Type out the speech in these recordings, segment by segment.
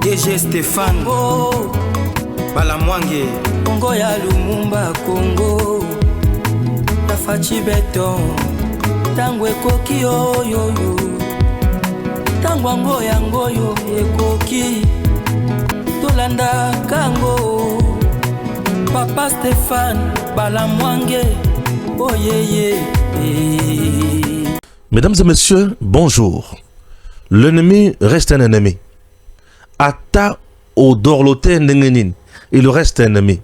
DG Stéphane Balamwange Congo ya Lumumba Congo Tafachi Beton Tango ekoki oyo Tango ango yango yo ekoki Tolanda kango Papa Stéphane Balamwange Oh yeah. Mesdames et messieurs, bonjour. L'ennemi reste un ennemi. Ata au dorlote nengenin, il reste un ennemi.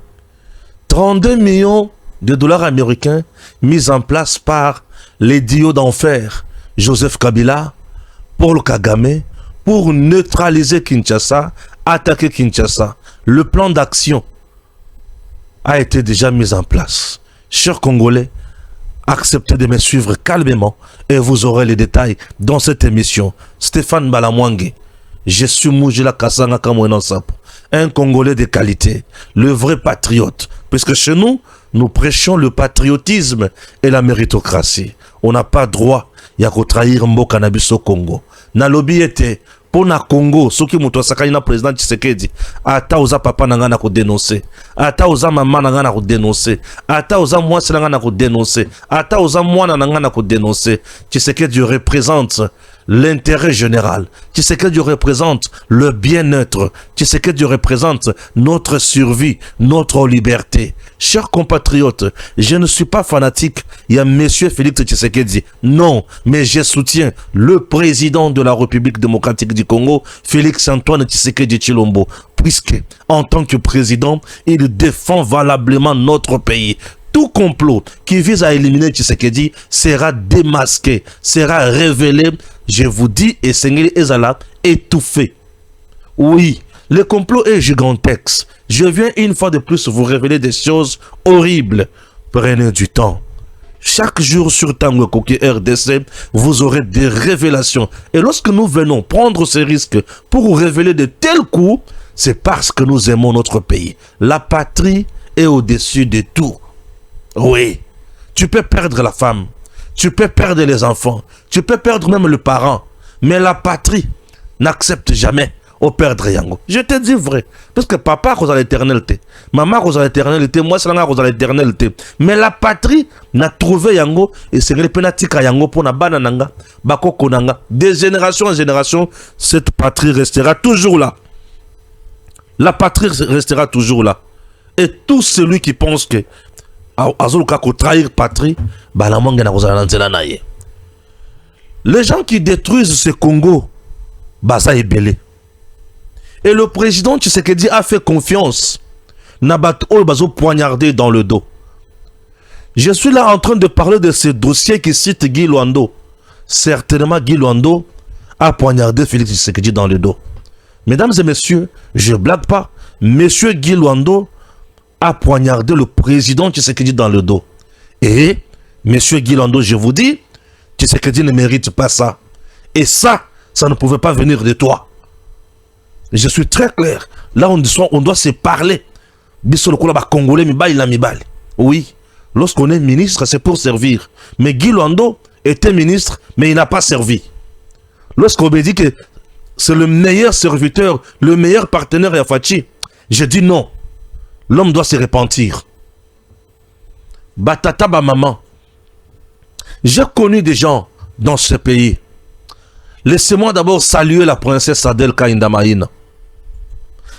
32 millions de dollars américains mis en place par les dios d'enfer Joseph Kabila, Paul Kagame, pour neutraliser Kinshasa, attaquer Kinshasa. Le plan d'action a été déjà mis en place. Chers Congolais, acceptez de me suivre calmement et vous aurez les détails dans cette émission. Stéphane Balamwange, je suis Moujila Kasanga Kamouenansapo, un Congolais de qualité, le vrai patriote. Puisque chez nous, nous prêchons le patriotisme et la méritocratie. On n'a pas droit à trahir Mboka Nabiso Congo. Nalobi était pour na Congo, ce qui m'a sakani na président Tshisekedi, ata oza papa nanga na ko dénoncer, ata oza maman nanga na ko dénoncer, ata oza mwasi nanga na ko dénoncer, ata oza mwana nanga na ko dénoncer. Tshisekedi représente l'intérêt général. Tshisekedi représente le bien-être. Tshisekedi représente notre survie, notre liberté. Chers compatriotes, je ne suis pas fanatique. Il y a monsieur Félix Tshisekedi. Non, mais je soutiens le président de la République démocratique du Congo, Félix Antoine Tshisekedi Tshilombo, puisque en tant que président, il défend valablement notre pays. Tout complot qui vise à éliminer Tshisekedi sera démasqué, sera révélé, je vous dis, et Seigneur Ezala, étouffé. Oui, le complot est gigantesque. Je viens une fois de plus vous révéler des choses horribles. Prenez du temps. Chaque jour sur Tango Koki RDC, vous aurez des révélations. Et lorsque nous venons prendre ces risques pour vous révéler de tels coups, c'est parce que nous aimons notre pays. La patrie est au-dessus de tout. Oui, tu peux perdre la femme, tu peux perdre les enfants, tu peux perdre même le parent, mais la patrie n'accepte jamais au perdre yango. Je te dis vrai, parce que papa cause à l'éternalité, maman cause à l'éternalité, moi c'est la cause à l'éternalité, mais la patrie n'a trouvé yango et c'est le penatika yango pour na banananga, bakoko nanga, de génération en génération, cette patrie restera toujours là. La patrie restera toujours là. Et tout celui qui pense que trahir patrie, les gens qui détruisent ce Congo, ça est belé. Et le président Tshisekedi a fait confiance. Nabat Olbazo poignardé dans le dos. Je suis là en train de parler de ce dossier qui cite Guy Luando. Certainement Guy Luando a poignardé Félix Tshisekedi dans le dos. Mesdames et messieurs, je ne blague pas. Monsieur Guy Luando a poignardé le président Tshisekedi dans le dos. Et, monsieur Guy Luando, je vous dis, Tshisekedi ne mérite pas ça. Et ça ne pouvait pas venir de toi. Je suis très clair. Là, on doit se parler. Oui, lorsqu'on est ministre, c'est pour servir. Mais Guy Luando était ministre, mais il n'a pas servi. Lorsqu'on me dit que c'est le meilleur serviteur, le meilleur partenaire à Fachi, je dis non. L'homme doit se repentir. Batata ba maman. J'ai connu des gens dans ce pays. Laissez-moi d'abord saluer la princesse Adel Kaindamaïna.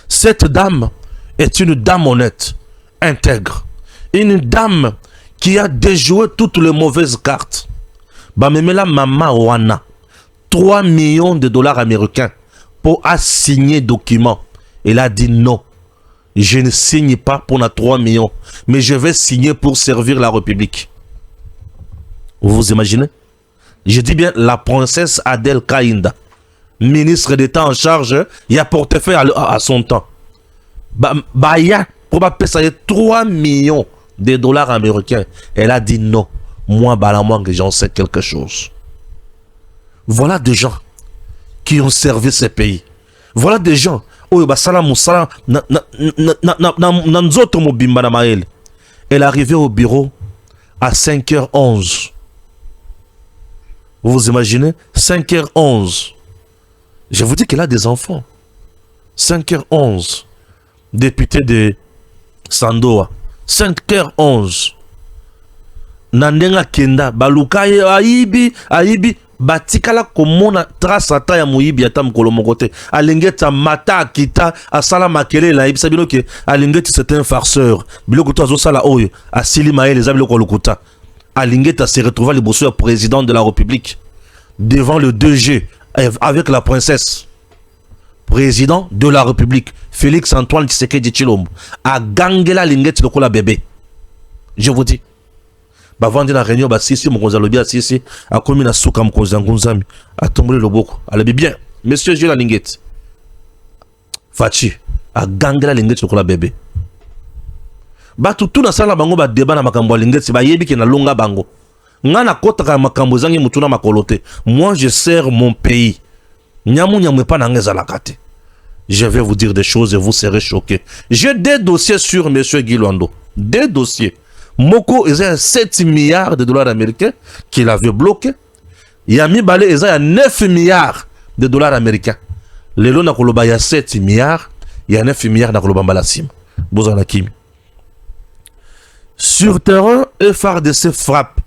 Cette dame est une dame honnête, intègre. Une dame qui a déjoué toutes les mauvaises cartes. Bamemela Mama Wana. 3 millions de dollars américains pour assigner document. Elle a dit non. Je ne signe pas pour 3 millions, mais je vais signer pour servir la République. Vous vous imaginez? Je dis bien la princesse Adel Kainda, ministre d'État en charge, il y a portefeuille à son temps. Il y a pour payer 3 millions de dollars américains. Elle a dit non. Moi, que j'en sais quelque chose. Voilà des gens qui ont servi ce pays. Voilà des gens. Elle est arrivée au bureau à 5h11. Vous vous imaginez? 5h11. Je vous dis qu'elle a des enfants. 5h11. Député de Sandoa. 5h11. Nandenga Kenda. Baluka aibi. Batikala komona trace ata ya muibi ata mkolo mokote. Alingeta mata akita. Asala makele la ibi. Sabino ke alingeti c'est un farceur. Biloko to azosala oyo. Asili maele za biloko lukuta. Alingeta se retrouva le bosso président de la République. Devant le 2G. Avec la princesse. Président de la République, Félix Antoine Tshisekedi Tshilombo, a gangela lingeti lokola bébé. Je vous dis. Bah vendre la réunion, bah si mon konza lobi a si a commis na souka mon konza ngunzami, a tombé le boko. Elle est bien. Monsieur Dieu la lingeti. Fachi, a gangela lingeti lokola bébé. Bah tout na sala bango ba débat na makambo lingeti ba yebi ke na longa bango. Ngana kota ka makambo zangi mutuna makolote. Moi je sers mon pays. Je vais vous dire des choses et vous serez choqués. J'ai des dossiers sur M. Guy Luando. Des dossiers. Moko, il y a 7 milliards de dollars américains qu'il avait bloqués. Yami Balé, il y a 9 milliards de dollars américains. Les lots, il y a 7 milliards. Il y a 9 milliards de dollars. Sur terrain, FARDC frappe.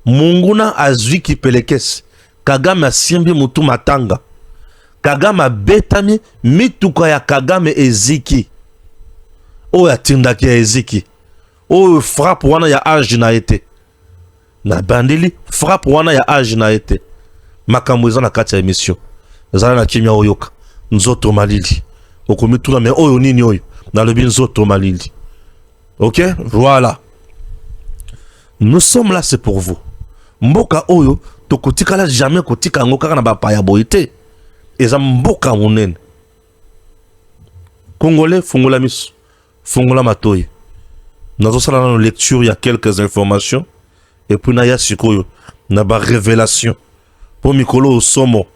Munguna Azui qui pelekes. Kagame asimbi mutu matanga. Kagame betami mituka ya Kagame eziki. O ya tindaki ya eziki. O frappe wana ya age na ete. Na bandeli frappe wana ya age na ete. Makambo eza na kati ya émission. Zala na kimia oyoka. Nzoto malili. Okomituna me oyo nini oyo. Na lobi nzoto malili. Ok? Voilà. Nous sommes là, c'est pour vous. Mboka oyo. Tokotikala jamais kotika ngo kaka na bapaya boité. Eza mboka monene. Congolais fongola miso. Fongola matoyi. Nazo sala na lecture, il y a quelques informations et puis na ya sikoyo na ba révélation. Pour Mikolo Somo.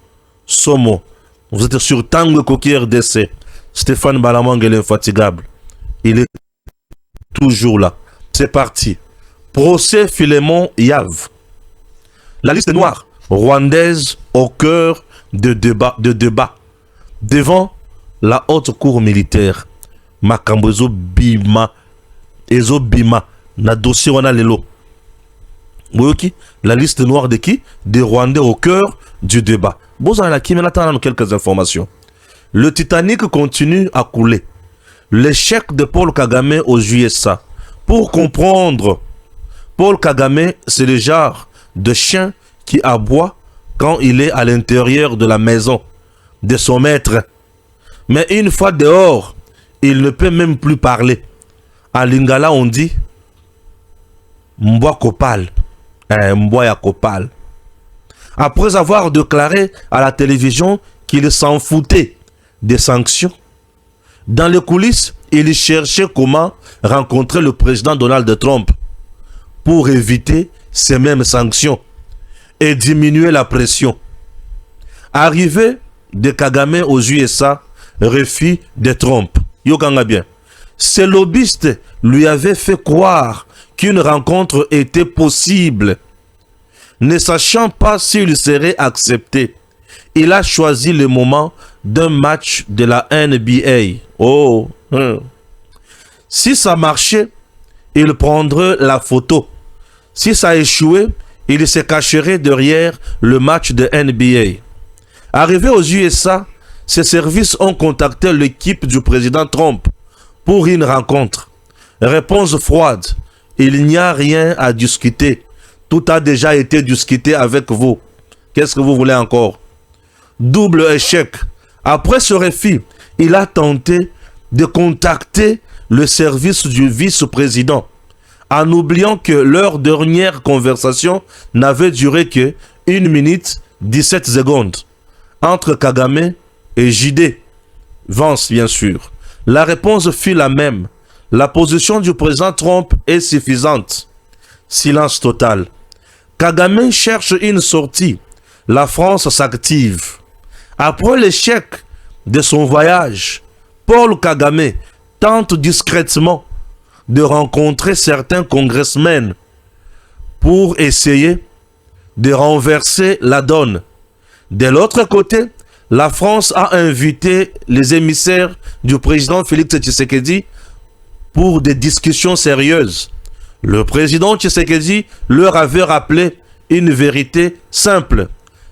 Vous êtes sur Tango Koki RDC. Stéphane Balamang est l'infatigable. Il est toujours là. C'est parti. Procès Philémon Yav. La liste noire rwandaise au cœur de débat devant la haute cour militaire. Makambo bima na dossier wana lelo. La liste noire de qui? Des Rwandais au cœur du débat. Quelques informations. Le Titanic continue à couler. L'échec de Paul Kagame aux USA. Pour comprendre, Paul Kagame, c'est le genre de chien qui aboie quand il est à l'intérieur de la maison de son maître. Mais une fois dehors, il ne peut même plus parler. À Lingala, on dit Mbwa Kopal. Mbwa ya Kopal. Après avoir déclaré à la télévision qu'il s'en foutait des sanctions, dans les coulisses, il cherchait comment rencontrer le président Donald Trump pour éviter ces mêmes sanctions et diminuer la pression. Arrivé de Kagame aux USA, refus de Trump. Yokanga bien. Ces lobbyistes lui avaient fait croire qu'une rencontre était possible. Ne sachant pas s'il serait accepté, il a choisi le moment d'un match de la NBA. Si ça marchait, il prendrait la photo. Si ça échouait, il se cacherait derrière le match de NBA. Arrivé aux USA, ces services ont contacté l'équipe du président Trump pour une rencontre. Réponse froide. Il n'y a rien à discuter. Tout a déjà été discuté avec vous. Qu'est-ce que vous voulez encore? Double échec. Après ce refus, il a tenté de contacter le service du vice-président, en oubliant que leur dernière conversation n'avait duré que 1 minute 17 secondes entre Kagame et JD Vance, bien sûr. La réponse fut la même. La position du président Trump est suffisante. Silence total. Kagame cherche une sortie. La France s'active. Après l'échec de son voyage, Paul Kagame tente discrètement de rencontrer certains congressmen pour essayer de renverser la donne. De l'autre côté, la France a invité les émissaires du président Félix Tshisekedi pour des discussions sérieuses. Le président Tshisekedi leur avait rappelé une vérité simple.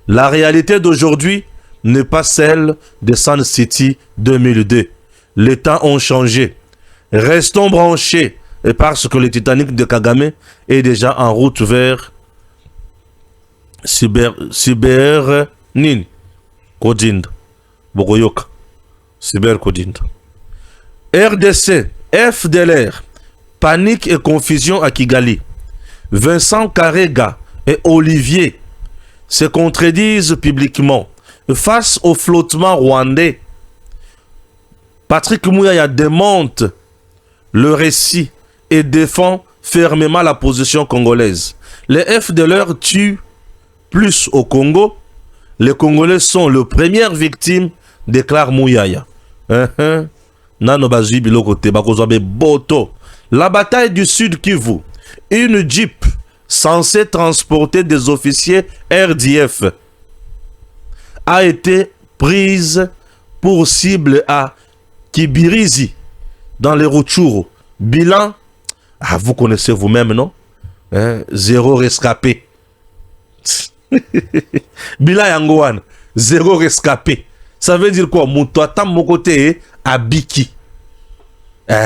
La réalité d'aujourd'hui n'est pas celle de Sun City 2002. Les temps ont changé. Restons branchés et parce que le Titanic de Kagame est déjà en route vers Nin Kodind Bogoyoka Cyber Kodind. RDC, FDLR, panique et confusion à Kigali. Vincent Karega et Olivier se contredisent publiquement face au flottement rwandais. Patrick Mouyaya démonte le récit et défend fermement la position congolaise. Les FDLR tuent plus au Congo. Les Congolais sont les premières victimes, déclare Mouyaya. La bataille du Sud Kivu. Une Jeep censée transporter des officiers RDF a été prise pour cible à Kibirizi, dans les Rutshuru. Bilan, vous connaissez vous-même, non? 0 rescapé. Bilan Yangouane, 0 rescapé. Ça veut dire quoi? Moutouata Mokote Abiki.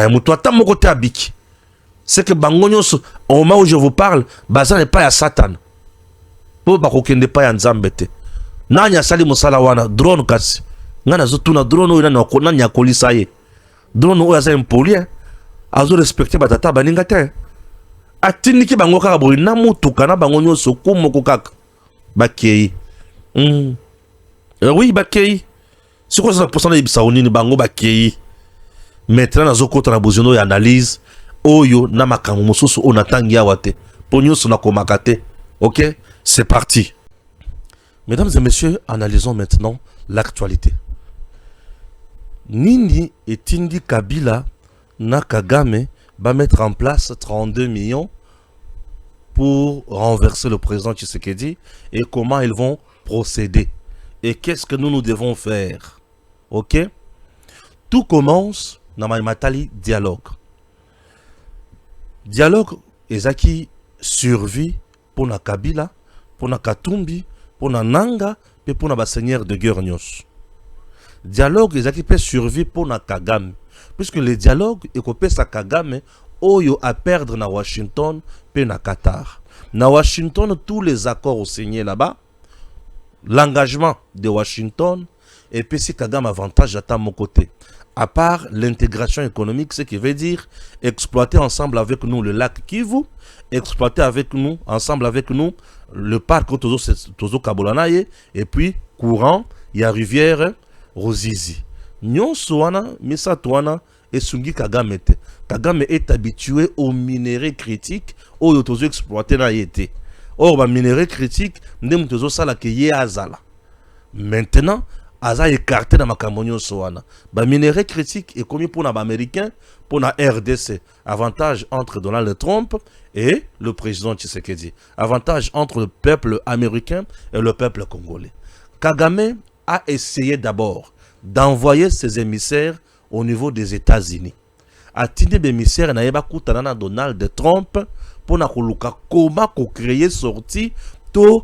Moutouata Mokote Abiki. C'est que Bangonyos, au moment où je vous parle, Bazar n'est pas à Satan. Pour Bakokende pas à Nzambete. Nanya Sali Moussalawana, drone kasi. Nana Zotuna, drone ou Nanya Kolisaye. Drone ou Aza impoli. Azo respecté Batata Baningate. Atiniki Bangoka Kabori, Namutukana Bangonyos, Kumokokak. Bakei. Oui, Bakei. C'est quoi 5% de Bissaouni, Bango Bakei. Maintenant, Nazo Kota Nabozono et analyse. Oyo Namakamu Mosusu Onatangia Wate. Pognos Nakomakate. Ok? C'est parti. Mesdames et messieurs, analysons maintenant l'actualité. Nini et Tindi Kabila na Kagame va mettre en place 32 millions pour renverser le président Tshisekedi et comment ils vont procéder. Et qu'est-ce que nous devons faire? Ok? Tout commence dans Matali dialogue. Dialogue ezaki survie pour na Kabila, pour na Katumbi, pour na Nanga et pour na seigneur de guerre nyos. Dialogue ezaki peut survie pour na Kagame, puisque le dialogue est sa Kagame oyo à perdre na Washington et na Qatar. Na Washington tous les accords signés là-bas, l'engagement de Washington et puis si Kagame avantage à mon côté. À part l'intégration économique, ce qui veut dire exploiter ensemble avec nous le lac Kivu, exploiter ensemble avec nous le parc Tozo Kabolanaye, et puis courant, il y a rivière Rosizi. Nyon Soana, Misatouana et Sungi Kagame. Kagame est habitué aux minéraux critiques, au Tozo exploité na yete. Or, les minéraux critiques, nous Tozo Salakeye Azala. Maintenant, Aza écarté dans ma cambonio soana. Ba minerai critique est commis pour les Américains, pour la RDC. Avantage entre Donald Trump et le président Tshisekedi. Avantage entre le peuple américain et le peuple congolais. Kagame a essayé d'abord d'envoyer ses émissaires au niveau des États-Unis. A tini émissaires na yeba kutanana Donald Trump pour na koluka comment créer sortie to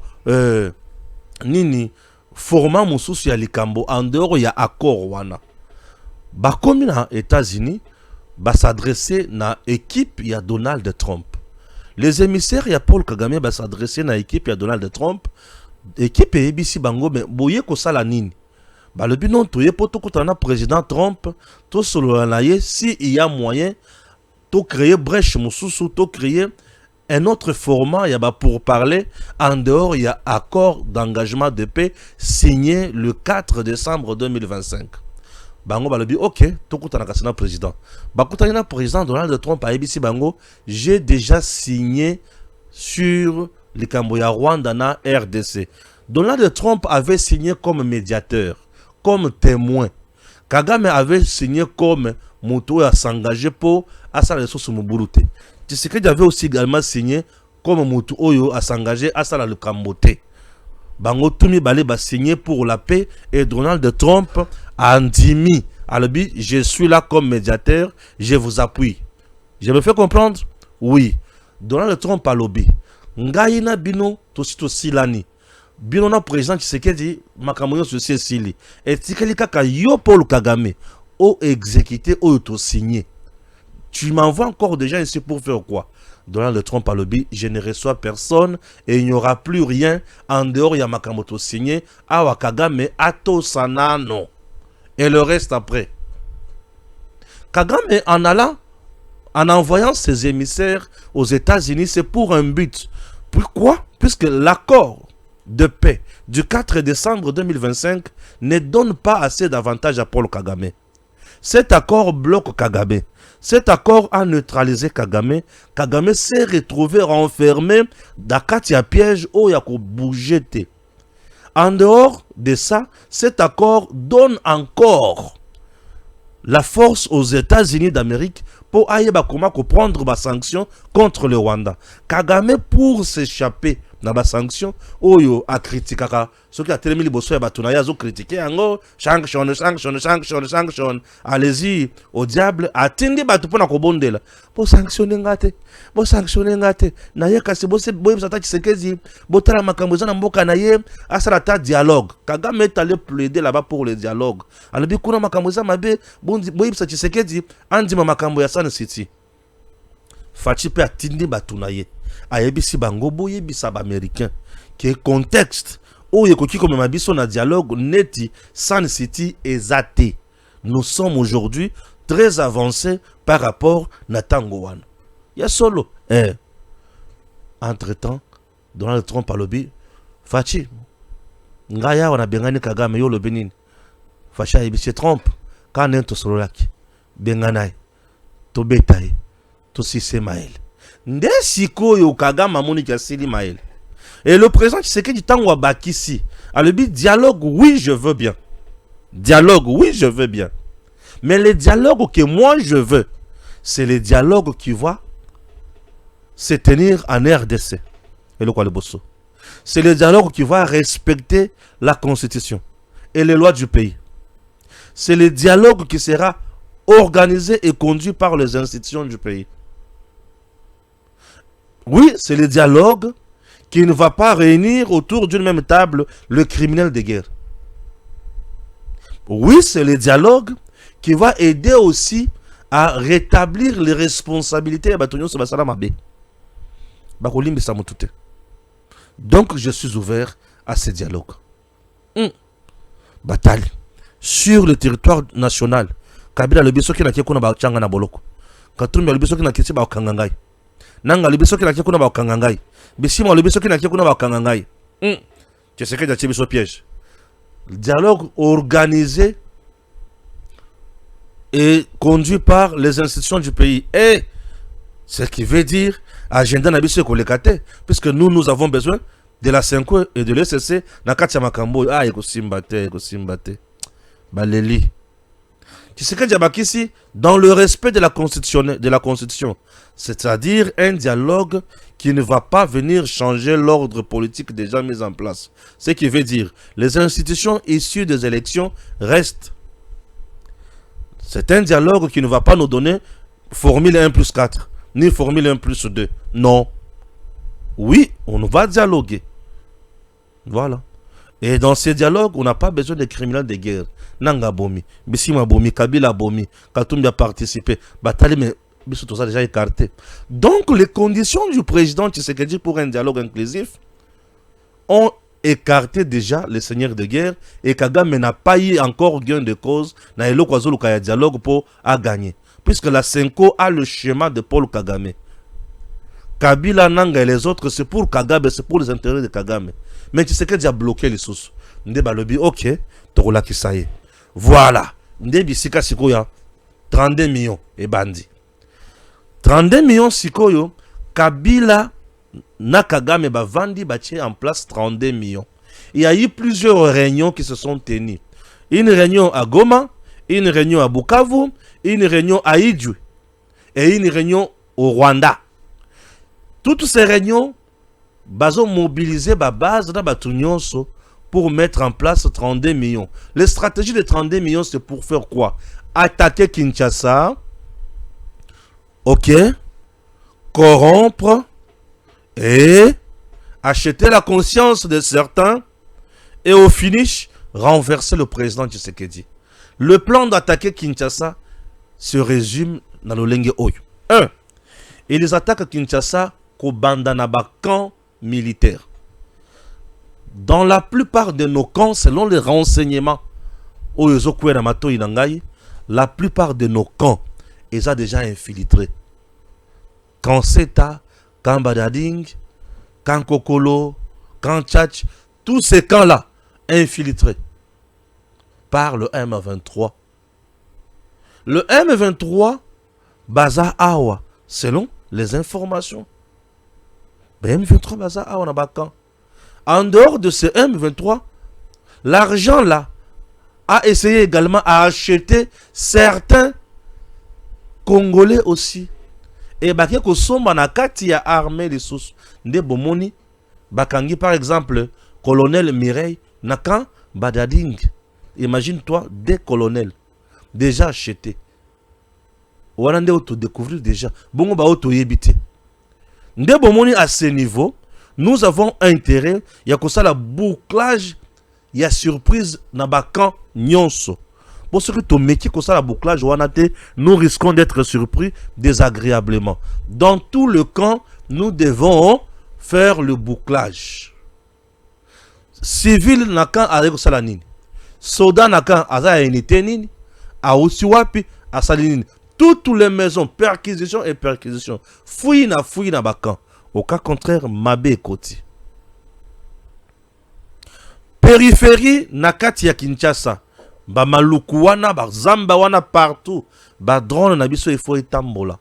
nini format mususu ya likambo en dehors ya accord wana. Ba komi na États-Unis ba s'adresser na équipe ya Donald Trump. Les émissaires ya Paul Kagame ba s'adresser na équipe ya Donald Trump. Équipe ABC bango mais boye ko sala nini. Ba le binon toye poto kutana président Trump to solo na ye si il y a moyen to créer brèche mususu to créer un autre format, il y a pour parler, en dehors, il y a accord d'engagement de paix signé le 4 décembre 2025. Bango balobi, ok, tokutana kasina président. Bakutana président Donald Trump à ABC Bango, j'ai déjà signé sur les Camboya Rwanda na RDC. Donald Trump avait signé comme médiateur, comme témoin. Kagame avait signé comme moto à s'engager pour à sa ressource Muburute. Tshisekedi avait aussi également signé comme Moutou Oyo à s'engager à ça le Kambote. bango tumi balé ba signé pour la paix et Donald Trump a ndimi alobi je suis là comme médiateur, je vous appuie. Je me fais comprendre? Oui. Donald Trump a lobby. Ngai na bino to silani. Bino na président Tshisekedi makamoyo sosie sili. Et tikeli kaka yo Paul Kagame o exécuté o to signé. Tu m'envoies encore déjà ici pour faire quoi? Donald Trump a lobby, je ne reçois personne et il n'y aura plus rien en dehors ya makamoto signé awa Kagame ato sanano. Et le reste après. Kagame en allant, en envoyant ses émissaires aux États-Unis, c'est pour un but. Pourquoi? Puisque l'accord de paix du 4 décembre 2025 ne donne pas assez d'avantages à Paul Kagame. Cet accord bloque Kagame. Cet accord a neutralisé Kagame. Kagame s'est retrouvé renfermé dans un piège où il y a bouger. En dehors de ça, cet accord donne encore la force aux États-Unis d'Amérique pour prendre des sanctions contre le Rwanda. Kagame, pour s'échapper dans les sanctions, Oyo a critiqué ce qui a tellement liboso ya batunaya a critiqué ango sanction. Allez-y au diable atindi batu pona kobondela. Bo sanctionner ngate. Bo sanctionner ngate. Na ye kasi bo se boye sata Tshisekedi, bo tala makambo za na mboka na ye asala ta dialogue. Kagame est allé plaider là-bas pour le dialogue. Alobi kuna makambo za mabe boye sata Tshisekedi andi makambo ya Sun City. Fachi pe atindi batunaye. Ayebisi bango boye bisa américain qui est contexte où il y a comme mabiso na dialogue neti Sun City ezate. Nous sommes aujourd'hui très avancés par rapport na Tangoan. Ya solo entre-temps Donald Trump a lobby Fachi ngaya wana bengani Kagame yo lobi nini Fachi ayebisi Trump kana to solo laki benganai to betaye to sise mael nde sikoyo Kagame amoni kasili mael. Et le président Tshisekedi Tangwa Bakisi a le dit dialogue, oui, je veux bien. Dialogue, oui, je veux bien. Mais le dialogue que moi je veux, c'est le dialogue qui va se tenir en RDC. Et le quoi le bosso? C'est le dialogue qui va respecter la constitution et les lois du pays. C'est le dialogue qui sera organisé et conduit par les institutions du pays. Oui, c'est le dialogue qui ne va pas réunir autour d'une même table le criminel de guerre. Oui, c'est le dialogue qui va aider aussi à rétablir les responsabilités. Donc, je suis ouvert à ce dialogue. Bataille sur le territoire national. Kabila le biso ki na kekuna ba changa na boloko. Katumbi le biso ki na kiti ba kangangai. Nanga le biso ki na kekuna ba kangangai. Bissimo le biso ki na kekuna ba kangangai. Tu sais que tu as biso piège. Le dialogue organisé et conduit par les institutions du pays. Et ce qui veut dire agenda na biso kolekate, puisque nous avons besoin de la 5 et de l'ECC na kati ya makambo. Ah, ekosimbate. Baleli. Tu sais que Diabakisi, dans le respect de la Constitution, c'est-à-dire un dialogue qui ne va pas venir changer l'ordre politique déjà mis en place. Ce qui veut dire, les institutions issues des élections restent. C'est un dialogue qui ne va pas nous donner formule 1+4, ni formule 1+2. Non. Oui, on va dialoguer. Voilà. Et dans ces dialogues, on n'a pas besoin de criminels de guerre. Nanga Bomi, Bissima Bomi, Kabila Bomi, Katumbi a participé. Batali, mais Bissou tout ça déjà écarté. Donc, les conditions du président Tshisekedi pour un dialogue inclusif ont écarté déjà les seigneurs de guerre et Kagame n'a pas eu encore gain de cause dans le dialogue pour gagner. Puisque la Senko a le schéma de Paul Kagame. Kabila, Nanga et les autres, c'est pour Kagame, c'est pour les intérêts de Kagame. Mais Tshisekedi a bloqué les sources. Ndeba lobi, ok, Torola Kisaye. Voilà. Ndebi Sika Sikoya, 32 millions et bandi. 32 millions Sikoyo, Kabila, Nakagame, Bavandi, Baché en place 32 millions. Il y a eu plusieurs réunions qui se sont tenues. Une réunion à Goma, une réunion à Bukavu, une réunion à Idjou et une réunion au Rwanda. Toutes ces réunions bazo mobiliser ba base na batu nyonso pour mettre en place 32 millions. Les stratégies de 32 millions, c'est pour faire quoi? Attaquer Kinshasa, ok, corrompre et acheter la conscience de certains et au finish, renverser le président Tshisekedi. Le plan d'attaquer Kinshasa se résume dans le lenge oyo. 1. Ils attaquent Kinshasa ko banda na ba camp militaire. Dans la plupart de nos camps, selon les renseignements, la plupart de nos camps, ils ont déjà infiltré. Camp Seta, Camp Badading, Camp Kokolo, Camp Tchatch, tous ces camps-là, infiltrés par le M23. Le M23, Baza Awa, selon les informations. Le M23, Baza Awa, na camp. En dehors de ce M23, l'argent là a essayé également à acheter certains Congolais aussi. Et baké ko somba na kati ya armée les sous nde bomoni bakangi par exemple colonel Mireille Nakan Badading. Imagine-toi des colonels déjà achetés. Wana nde auto découvrir déjà. Bongo ba auto yebité. Nde bomoni à ce niveau. Nous avons intérêt, il y a que ça la bouclage, il y a surprise dans le camp nyonso. Pour ce que tu métier que ça la bouclage, nous risquons d'être surpris désagréablement. Dans tout le camp, nous devons faire le bouclage. Civil na camp avec ça la nini. Soldat na camp aza unité nini. A aussi wapi a salinini. Toutes les maisons, perquisition et perquisition. Fouille na bakan. Au cas contraire, Mabé Koti. Périphérie, Nakati ya Kinshasa. Ba maluku wana, ba zamba wana partout. Ba drone na biso il faut etambola.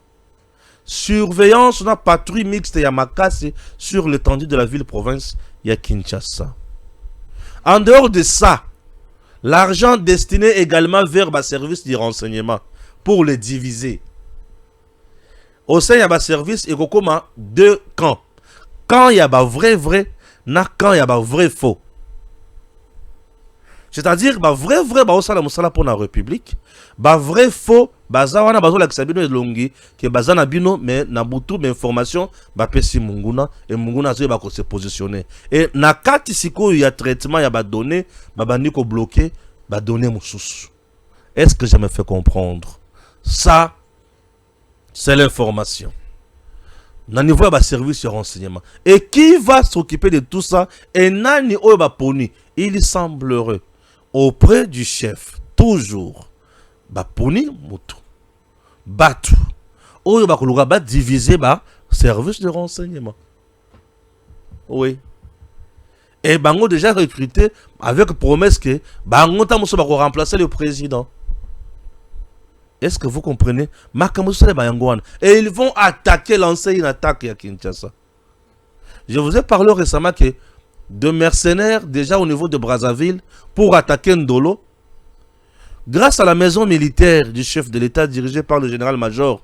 Surveillance, na patrouille mixte ya Makasi sur l'étendue de la ville-province ya Kinshasa. En dehors de ça, l'argent destiné également vers ba service de renseignement pour les diviser. Au sein, il y a un service et comment deux camps. Quand il y a un vrai, na quand il y a un vrai faux. C'est-à-dire, vrai, au sein de pour la République, vrai faux, bazawana bazola kisabino elongi, que bazana bino, mais na butu, mais information, pesi munguna, et munguna zoe bako se positionner. Et na kati siko, il y a traitement, il y a données, baniko bloqué, données moussous. Est-ce que je me fais comprendre? Ça, c'est l'information. Dans le niveau de service de renseignement. Et qui va s'occuper de tout ça? Et nani oba poni. Il semblerait auprès du chef, toujours, poni mutu, batu. Oba koluga ba diviser ba service de renseignement. Oui. Et bango déjà recruté avec promesse que bango ta muso ba ko remplacer le président. Est-ce que vous comprenez? Et ils vont attaquer, lancer une attaque à Kinshasa. Je vous ai parlé récemment que de mercenaires déjà au niveau de Brazzaville pour attaquer Ndolo. Grâce à la maison militaire du chef de l'État dirigée par le général-major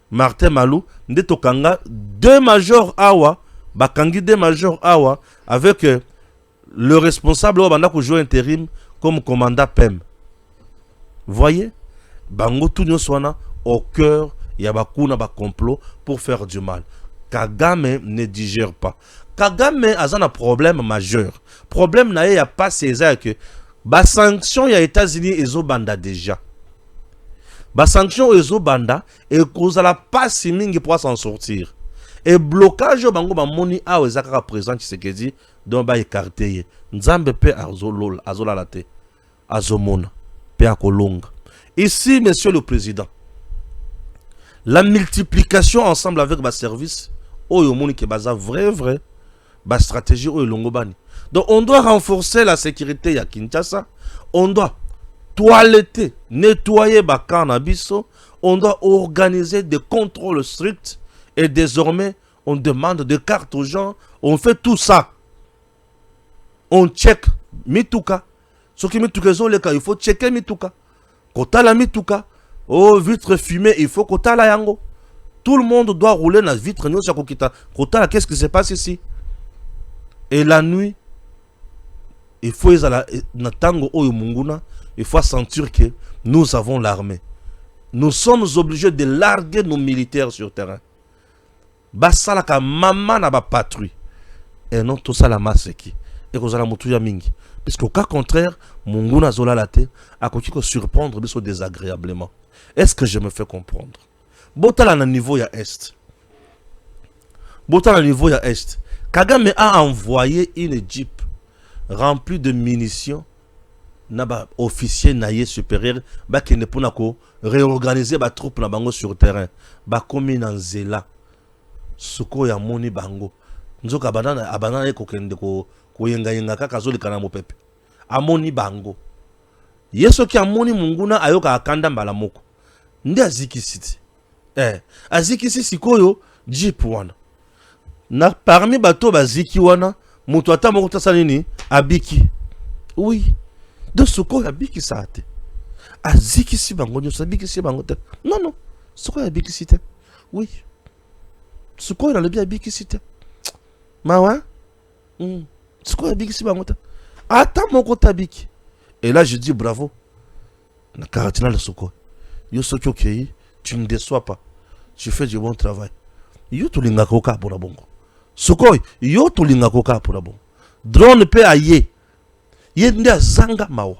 Martin Malou, Ndetokanga, deux majors Awa, Bakangi deux majors Awa, avec le responsable Obanda joué intérim comme commandant PEM. Voyez? Bango tout nyoswana au cœur ya bakuna ba complot pour faire du mal. Kagame ne digère pas. Kagame a un problème majeur. Problème na ya pas César que ba sanction ya États-Unis ezo banda déjà. Ba sanction ezo banda et cause la pas si mingi pour s'en sortir. Et blocage bango ba moni a ezaka présent Tshisekedi donc ba écarter. Nzambe pe azolol azolalate. Azomona pe akolonga. Ici, monsieur le président, la multiplication ensemble avec ma service, vrai, ma stratégie, donc on doit renforcer la sécurité à Kinshasa, on doit toiletter, nettoyer Bakanabiso, on doit organiser des contrôles stricts et désormais on demande des cartes aux gens, on fait tout ça. On check Mituka. Ce qui Mituka, il faut checker Mituka. Kota la mituka, oh vitre fumée, il faut kota la yango. Tout le monde doit rouler la vitre. Kota la, qu'est-ce qui se passe ici? Et la nuit, il faut sentir que nous avons l'armée. Nous sommes obligés de larguer nos militaires sur terrain. Basalaka maman na ba patrouille. Et non tout ça la maseki. Et que la mutuya mingi. Parce qu'au cas contraire, Munguna Zola Late a continué de surprendre désagréablement. Est-ce que je me fais comprendre? Botala na niveau ya Est. Botala na niveau ya Est. Kagame a envoyé une jeep remplie de munitions. Naba officier naïe supérieur ba qui ne peut pas réorganiser ba troupe na bango sur terrain ba komi na nzela suko ya moni bango nzoka abana eko kende ko yenga yenga kaka zolika na mopepe amoni bango yeso ki amoni Munguna ayoka akanda mbala moko ndi azikisiti azikisi sikoyo jeep wana na parmi bato baziki wana mutu ata moko tasa nini abiki oui de suko ya biki sate aziki si bango nyo sabiki si bango te non suko ya biki site oui suko ya le bien biki site mawa suko ya biki si bango te ata moko tabiki. Et là je dis bravo na karatina le suko yo soki okei tu ne déçois pas, tu fais du bon travail. Yo tolinga koka pour la bongo suko yo tolinga koka pour la bongo drone pe aye Yende a zanga mawa.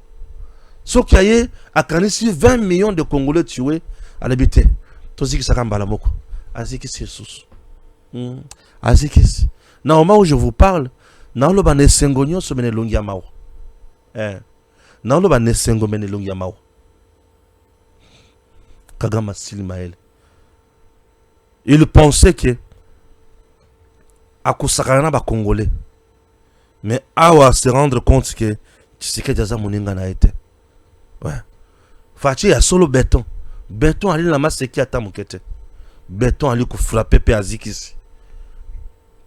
So qui a akanisi 20 millions de Congolais tués à l'habité. Toziki sakamba la moko. Aziki c'est sous. Aziki. Na au moment où je vous parle, na lo ba nesengonyo so mene longi ya mawa. Na lo ba nesengo mene longi ya mawa. Kagama Silimael. Il pensait que akusakana ba Congolais. Mais awa se rendre compte que Tshisekedi Jaza Moninga na été. Ouais. Fachi ya solo béton. Béton ali la maseki ata mukete. Béton ali ko frapper pe azikisi.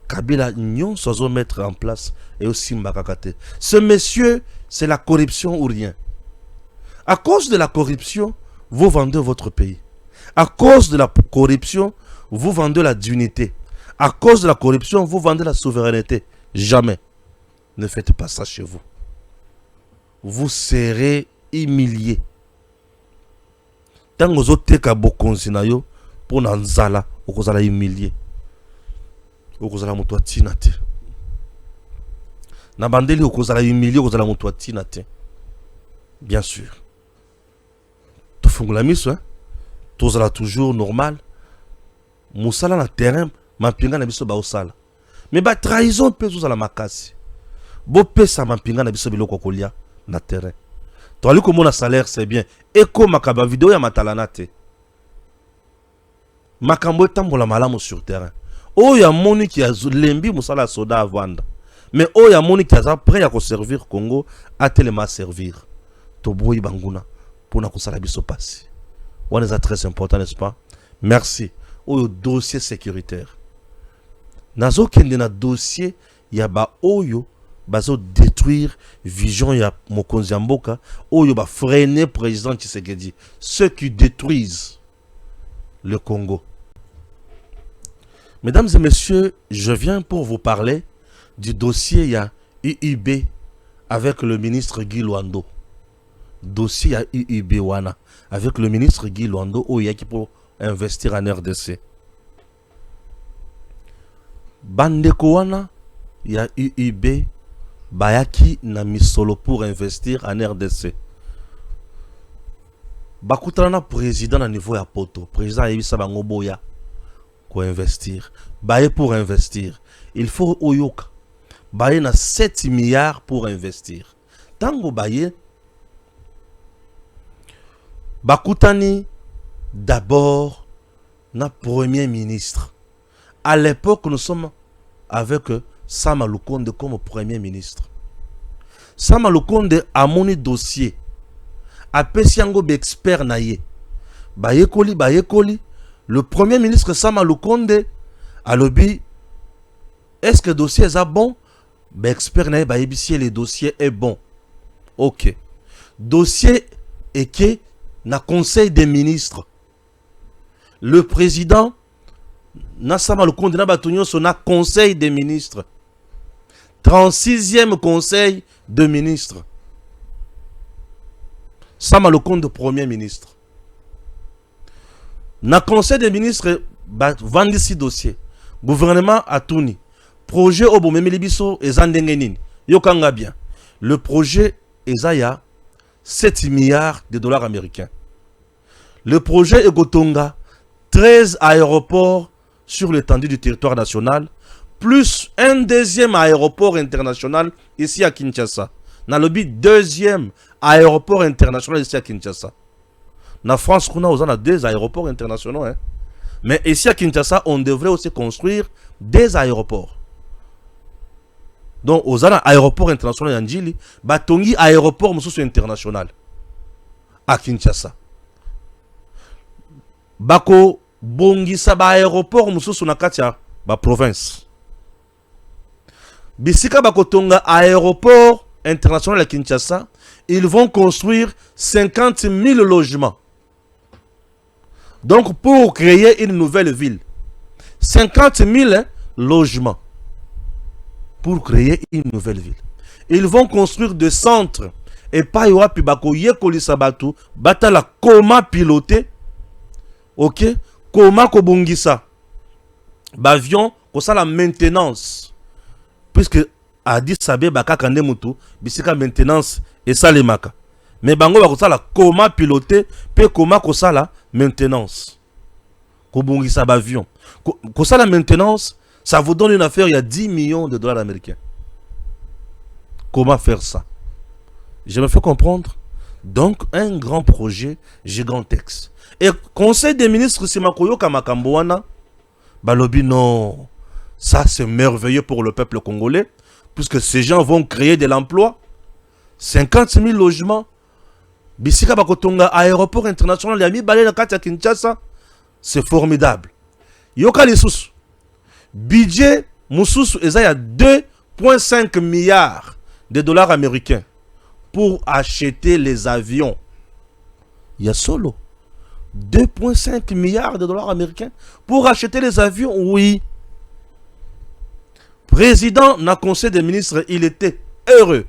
Kabila nyon sozo mettre en place et aussi mbakakate. Ce monsieur, c'est la corruption ou rien. À cause de la corruption, vous vendez votre pays. À cause de la corruption, vous vendez la dignité. À cause de la corruption, vous vendez la souveraineté. Jamais. Ne faites pas ça chez vous. Vous serez humilié. Tant que vous avez bokonzi na yo pour nanzala, vous allez humilier. Vous allez mutwa tinate. Na bandeli vous allez humilier, vous allez mutwa tinate. Bien sûr. Tu fungula miso hein. Tout allez toujours normal. Musala na terrain, ma pinga na biso ba osala. Mais ba trahison peut tout la makasi. Bo pesa ma pinga na biso biloko kolia na terrain. To ali komona salaire c'est bien. Eko makaba vidéo ya matalana te. Makambo tambola malamu sur terrain. O ya moni ki lembi musala soda à vendre. Mais o ya moni ki aza prêt à servir Congo a tellement servir. To boyi banguna pour na kosala biso passi. On est très important n'est-ce pas? Merci. O dossier sécuritaire. Nazo kende na dossier ya ba oyo bazo détruire vision ya Mokonzi Mboka oyo ba freiner président Tshisekedi, ceux qui détruisent le Congo. Mesdames et messieurs, je viens pour vous parler du dossier ya UIB avec le ministre Guy Luando. Dossier ya UIB wana avec le ministre Guy Luando oyo qui pour investir en RDC. Bandeko wana ya UIB bayaki na misolo pour investir en RDC. Bakutana président à niveau ya poto. Président yebisa bango boya ko investir. Baye pour investir. Il faut oyoka. Baye na 7 milliards pour investir. Tango baye bakutani d'abord na premier ministre. À l'époque, nous sommes avec Sama Lukonde comme premier ministre. Sama Lukonde a mon dossier. A Pesiango expert naye. Bayekoli. Le premier ministre Sama Lukonde a lobby. Est-ce que le dossier est bon? Expert naye si le dossier est bon. Ok. Dossier est que na conseil des ministres. Le président Nassama le Conde na batonyo sona conseil des ministres. 36e conseil de ministres. Ça m'a le compte de premier ministre. Na conseil des ministres, vendre ce dossier. Gouvernement a tourné. Projet au Bomemelibiso et Zandengenin. Yokanga bien. Le projet Ezaya 7 milliards de dollars américains. Le projet Egotonga, 13 aéroports sur l'étendue du territoire national, plus un deuxième aéroport international ici à Kinshasa. Dans le but, deuxième aéroport international ici à Kinshasa. En France, on a 2 aéroports internationaux. Hein. Mais ici à Kinshasa, on devrait aussi construire des aéroports. Donc, aux aéroports internationaux en Djili, Batongi aéroport international à Kinshasa. Bako Bongisa ba aéroport mususu na katia ba province. Bisika Bakotonga aéroport international à Kinshasa, ils vont construire 50 000 logements. Donc pour créer une nouvelle ville, 50 000 logements pour créer une nouvelle ville. Ils vont construire des centres et pas yora pibako yekoli sabatu batala comment piloter. OK, comment kobongisa bavion ko ça la maintenance puisque Addis Abeba kaka ndemutu bisika maintenance et ça les maka mais bango ba ko ça la comment piloter pe comment ko ça la maintenance kobongisa bavion ko ça la maintenance ça vous donne une affaire il y a 10 millions de dollars américains. Comment faire ça? Je me fais comprendre. Donc un grand projet gigantesque. Et conseil des ministres, c'est Makoyo Kamakamboana. Balobi, non. Ça, c'est merveilleux pour le peuple congolais. Puisque ces gens vont créer de l'emploi. 50 000 logements. Bisika Bakotonga, aéroport international, Yami Balé Katia Kinshasa. C'est formidable. Yoka Lissus. Budget, Moussous, il y a 2,5 milliards de dollars américains pour acheter les avions. Il y a solo. 2,5 milliards de dollars américains pour acheter les avions, oui. Président n'a conseil des ministres, il était heureux.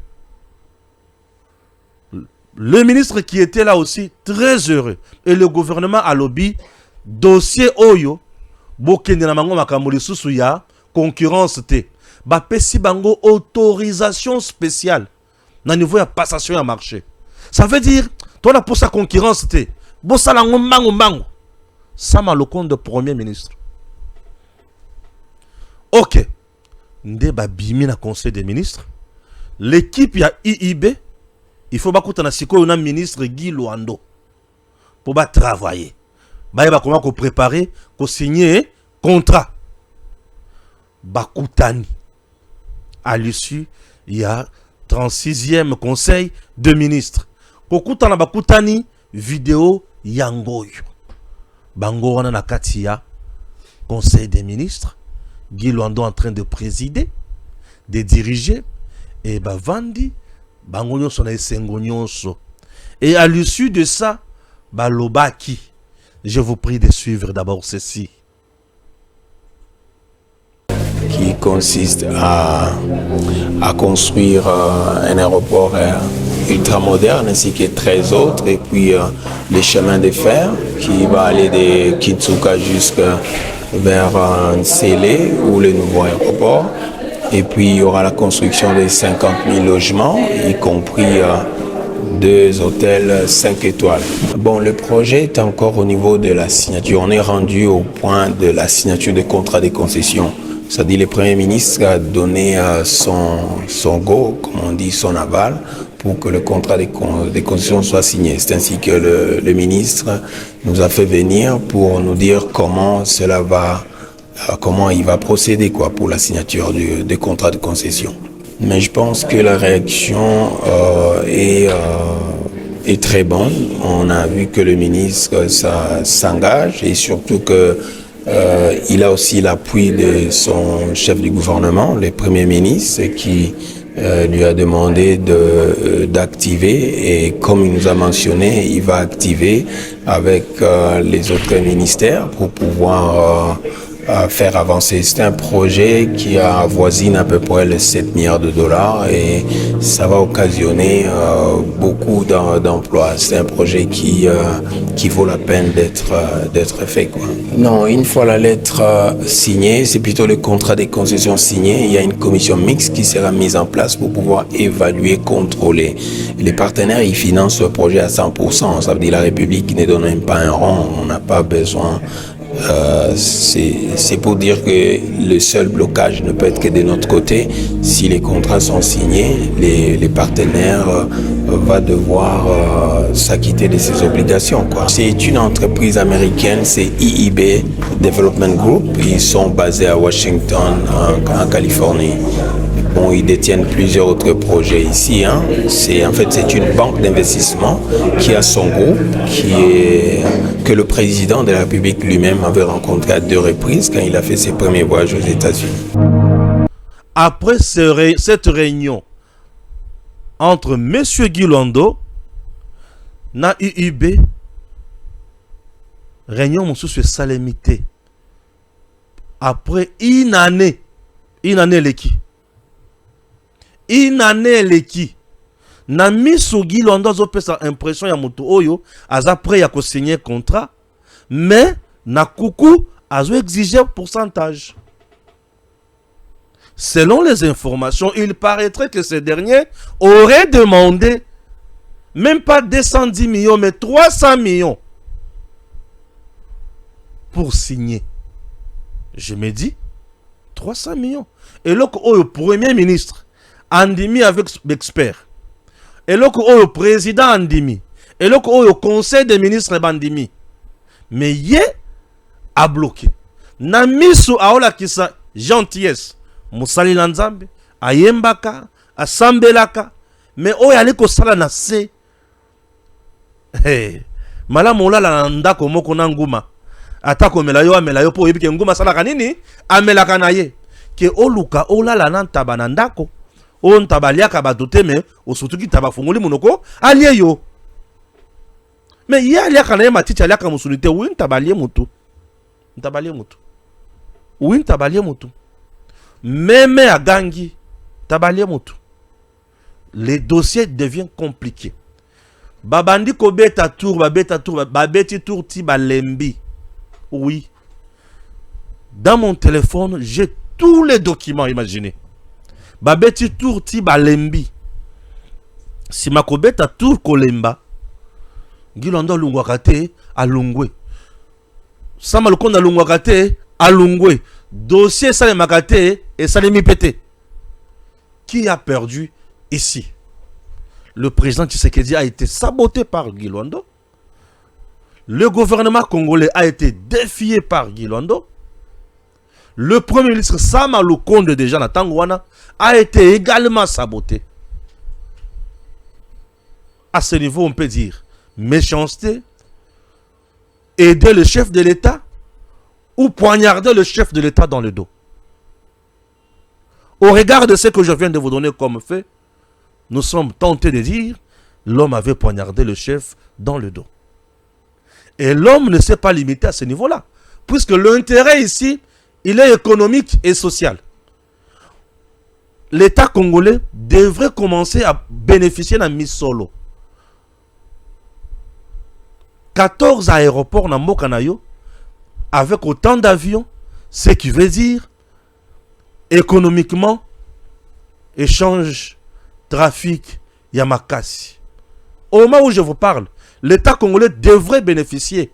Le ministre qui était là aussi, très heureux. Et le gouvernement a lobby, dossier Oyo, Bokende na mango makamoli susu ya, concurrence te. Ba pesi bango autorisation spéciale. Na niveau ya passation à marché. Ça veut dire, toi pour sa concurrence te. Bossalango mango mango. Ça m'a le compte de premier ministre. Ok. Nde ba bimi na conseil des ministres. L'équipe ya IIB, il faut bakuta na siko na ministre Guy Luando. Pour ba travailler. Ba yeba comment ko préparer, ko signer contrat. Bakutani. À l'issue, il y a 36e conseil de ministres. Kokuta na bakutani vidéo yangoyo. Bango wana na katia conseil des ministres. Guy Luando en train de présider, de diriger et bavandi bango nyonso na esengo nyonso. Et à l'issue de ça, balobaki. Je vous prie de suivre d'abord ceci. Qui consiste à construire un aéroport ultra moderne ainsi que 13 autres et puis les chemins de fer qui va aller de Kitsuka jusqu'à vers Nsele ou le nouveau aéroport. Et puis il y aura la construction de 50 000 logements, y compris 2 hôtels 5 étoiles. Bon, le projet est encore au niveau de la signature. On est rendu au point de la signature des contrats de concession. C'est-à-dire le Premier ministre a donné son go, comme on dit, son aval, pour que le contrat de concession soit signé. C'est ainsi que le ministre nous a fait venir pour nous dire comment il va procéder pour la signature du contrat de concession. Mais je pense que la réaction est très bonne. On a vu que le ministre s'engage et surtout que il a aussi l'appui de son chef du gouvernement, le Premier ministre, qui lui a demandé d'activer et comme il nous a mentionné, il va activer avec les autres ministères pour pouvoir faire avancer. C'est un projet qui avoisine à peu près les 7 milliards de dollars et ça va occasionner beaucoup d'emplois. C'est un projet qui vaut la peine d'être fait, quoi. Non, une fois la lettre signée, c'est plutôt le contrat des concessions signé. Il y a une commission mixte qui sera mise en place pour pouvoir évaluer, contrôler. Les partenaires, ils financent le projet à 100%. Ça veut dire la République qui ne donne même pas un rond. On n'a pas besoin. C'est pour dire que le seul blocage ne peut être que de notre côté. Si les contrats sont signés, les partenaires vont devoir s'acquitter de ses obligations, quoi. C'est une entreprise américaine, c'est EIB Development Group. Ils sont basés à Washington, en Californie. Bon, ils détiennent plusieurs autres projets ici. C'est une banque d'investissement qui a son groupe, que le président de la République lui-même avait rencontré à 2 reprises quand il a fait ses premiers voyages aux États-Unis. Après cette réunion entre M. Guy Londo na UIB, réunion mosusu salemité. Après une année leki. Une année leki. Na miso Guy Londo azopesa impression ya moto oyo aza prêt ya ko signer contrat, mais na kuku azo exiger pourcentage. Selon les informations, il paraîtrait que ce dernier aurait demandé même pas 210 millions, mais 300 millions pour signer. Je me dis, 300 millions. Et là, le Premier ministre, Andimi avec l'expert. Et là, le président Andimi. Et là, le conseil des ministres Bandimi. Mais il a bloqué. Namisu aola kisa gentillesse. Musali Lanzambe, Ayembaka, Asambelaka. Mais oyali ko sala na se. Hey. Malamola la ndako moko na nguma. Atako melayo po yebike nguma sala kanini amelaka na ye. Ke oluka olala na ntaba na ndako. O ntabaliaka badote me osutuki taba fungoli monoko alie yo. Mais ye aliaka na ye matiti aliaka musulite wi ntabalie mutu. Ntabalie mutu. Wi ntabalie mutu. Même à Gangi, tabalie mutu. Les dossiers deviennent compliqués. Babandi ko beta tour, babeti tour ti balembi. Oui. Dans mon téléphone, j'ai tous les documents, imaginez. Babeti tour ti balembi. Si ma ko beta tour kolemba, Gilondo lungwakate alungwe. Sama lukonda lungwakate alungwe. Dossier Salé Makate et Salé Pété. Qui a perdu ici? Le président Tshisekedi a été saboté par Guy Londo. Le gouvernement congolais a été défié par Guy Londo. Le premier ministre Sama Lukonde déjà na Tangwana a été également saboté. À ce niveau, on peut dire méchanceté, aider le chef de l'État ou poignarder le chef de l'État dans le dos. Au regard de ce que je viens de vous donner comme fait, nous sommes tentés de dire l'homme avait poignardé le chef dans le dos. Et l'homme ne s'est pas limité à ce niveau-là, puisque l'intérêt ici, il est économique et social. L'État congolais devrait commencer à bénéficier d'un Misolo. 14 aéroports dans Mokanayo, avec autant d'avions, ce qui veut dire économiquement, échange, trafic, Yamakasi. Au moment où je vous parle, l'État congolais devrait bénéficier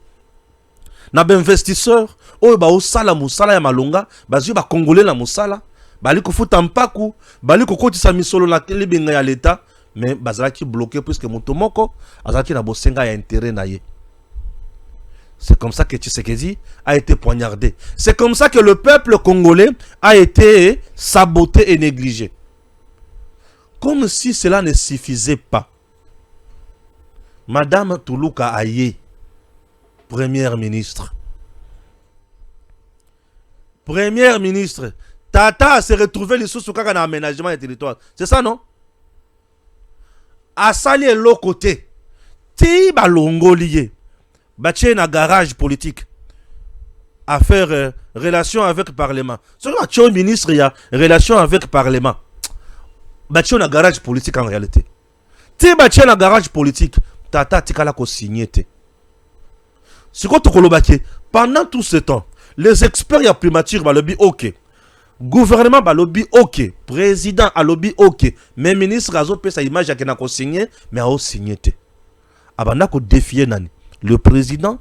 d'investisseurs. Oh, ba osala musala ya malonga, bazu ba congolais la musala, bali ko futa mpaku, bali ko kotisa misolo na libenga ya l'État, mais bazalaki bloqué puisque motomoko azalaki na bosenga ya intérêt na ye. C'est comme ça que Tshisekedi a été poignardé. C'est comme ça que le peuple congolais a été saboté et négligé. Comme si cela ne suffisait pas. Madame Toulouka Aye, première ministre. Première ministre. Tata s'est retrouvé les sous dans l'aménagement des territoires. C'est ça, non? A sali l'autre côté. Ti balongo lié. Bâtir un garage politique à faire relation avec le Parlement. Ce que le ministre, il y a relation avec le Parlement. Il y a un garage politique en réalité. Si tu as un garage politique, tu as signé. Ce que tu as pendant tout ce temps, les experts en primature ont lobby OK. Gouvernement a lobby OK. Président a lobby OK. Mais ministre a fait sa image qui n'a pas signé, mais a signé. Abanda ko défier nani? Le président,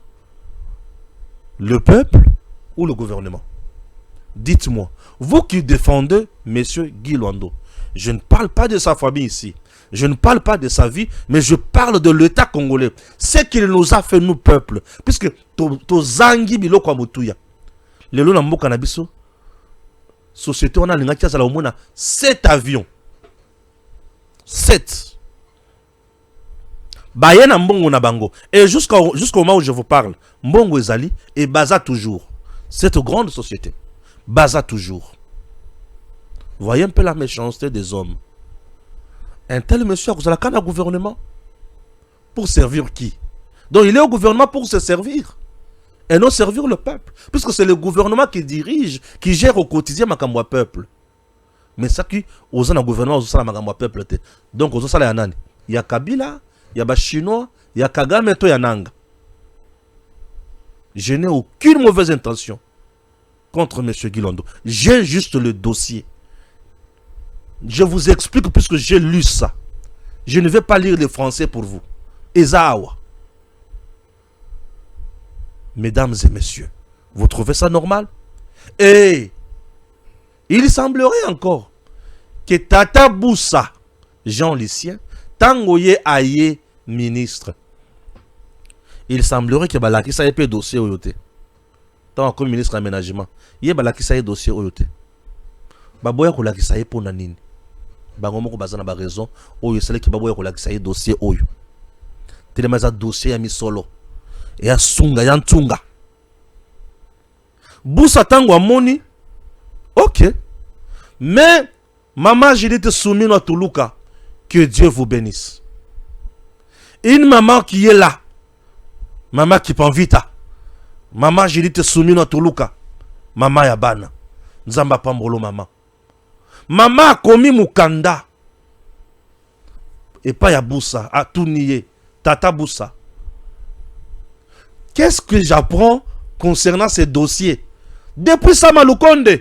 le peuple ou le gouvernement? Dites-moi, vous qui défendez M. Guy Luando, je ne parle pas de sa famille ici, je ne parle pas de sa vie, mais je parle de l'État congolais. Ce qu'il nous a fait, nous, peuple. Puisque to zangi bilo kwa mutuya. Le lo na mboka na biso, société on a l'ingaki azala omona 7 avions. 7. Bayena mbongo na bango. Et jusqu'au moment où je vous parle, mbongo ezali et baza toujours. Cette grande société. Baza toujours. Voyez un peu la méchanceté des hommes. Un tel monsieur a quand le gouvernement. Pour servir qui? Donc il est au gouvernement pour se servir. Et non servir le peuple. Puisque c'est le gouvernement qui dirige, qui gère au quotidien ma peuple. Mais ça qui, aux un gouvernement, aux ma peuple. Donc aux ça il y a Kabila, il y a Chinois, il y a Kagame et il y a Nanga. Je n'ai aucune mauvaise intention contre M. Guy Luando. J'ai juste le dossier. Je vous explique puisque j'ai lu ça. Je ne vais pas lire le français pour vous. Ezawa. Mesdames et messieurs, vous trouvez ça normal? Et il semblerait encore que Tata Boussa, Jean Lucien, Tangoye Aye, ministre, il semblerait que Balaki ça ait dossier au yoté. Tant comme ministre aménagement, il y a Balaki ça ait dossier au yoté. Baboya ko laki ça ait pour nanine. Bangomo ko bazana ba raison, o yo sele ki baboya ko laki ça ait dossier oyo. Telema za dossier ya mi solo. Et ya sunga ya ntunga. Boussa tango amoni. OK. Mais maman Judith Soumino Tuluka, que Dieu vous bénisse. Une maman qui est là. Maman qui prend vita. Maman Judith Soumino Tuluka. Maman Yabana. Nzamba Pambolo maman. Maman a commis Mukanda. Et pas Yaboussa. A tout nié. Tata Boussa. Qu'est-ce que j'apprends concernant ces dossiers? Depuis Sama Lukonde,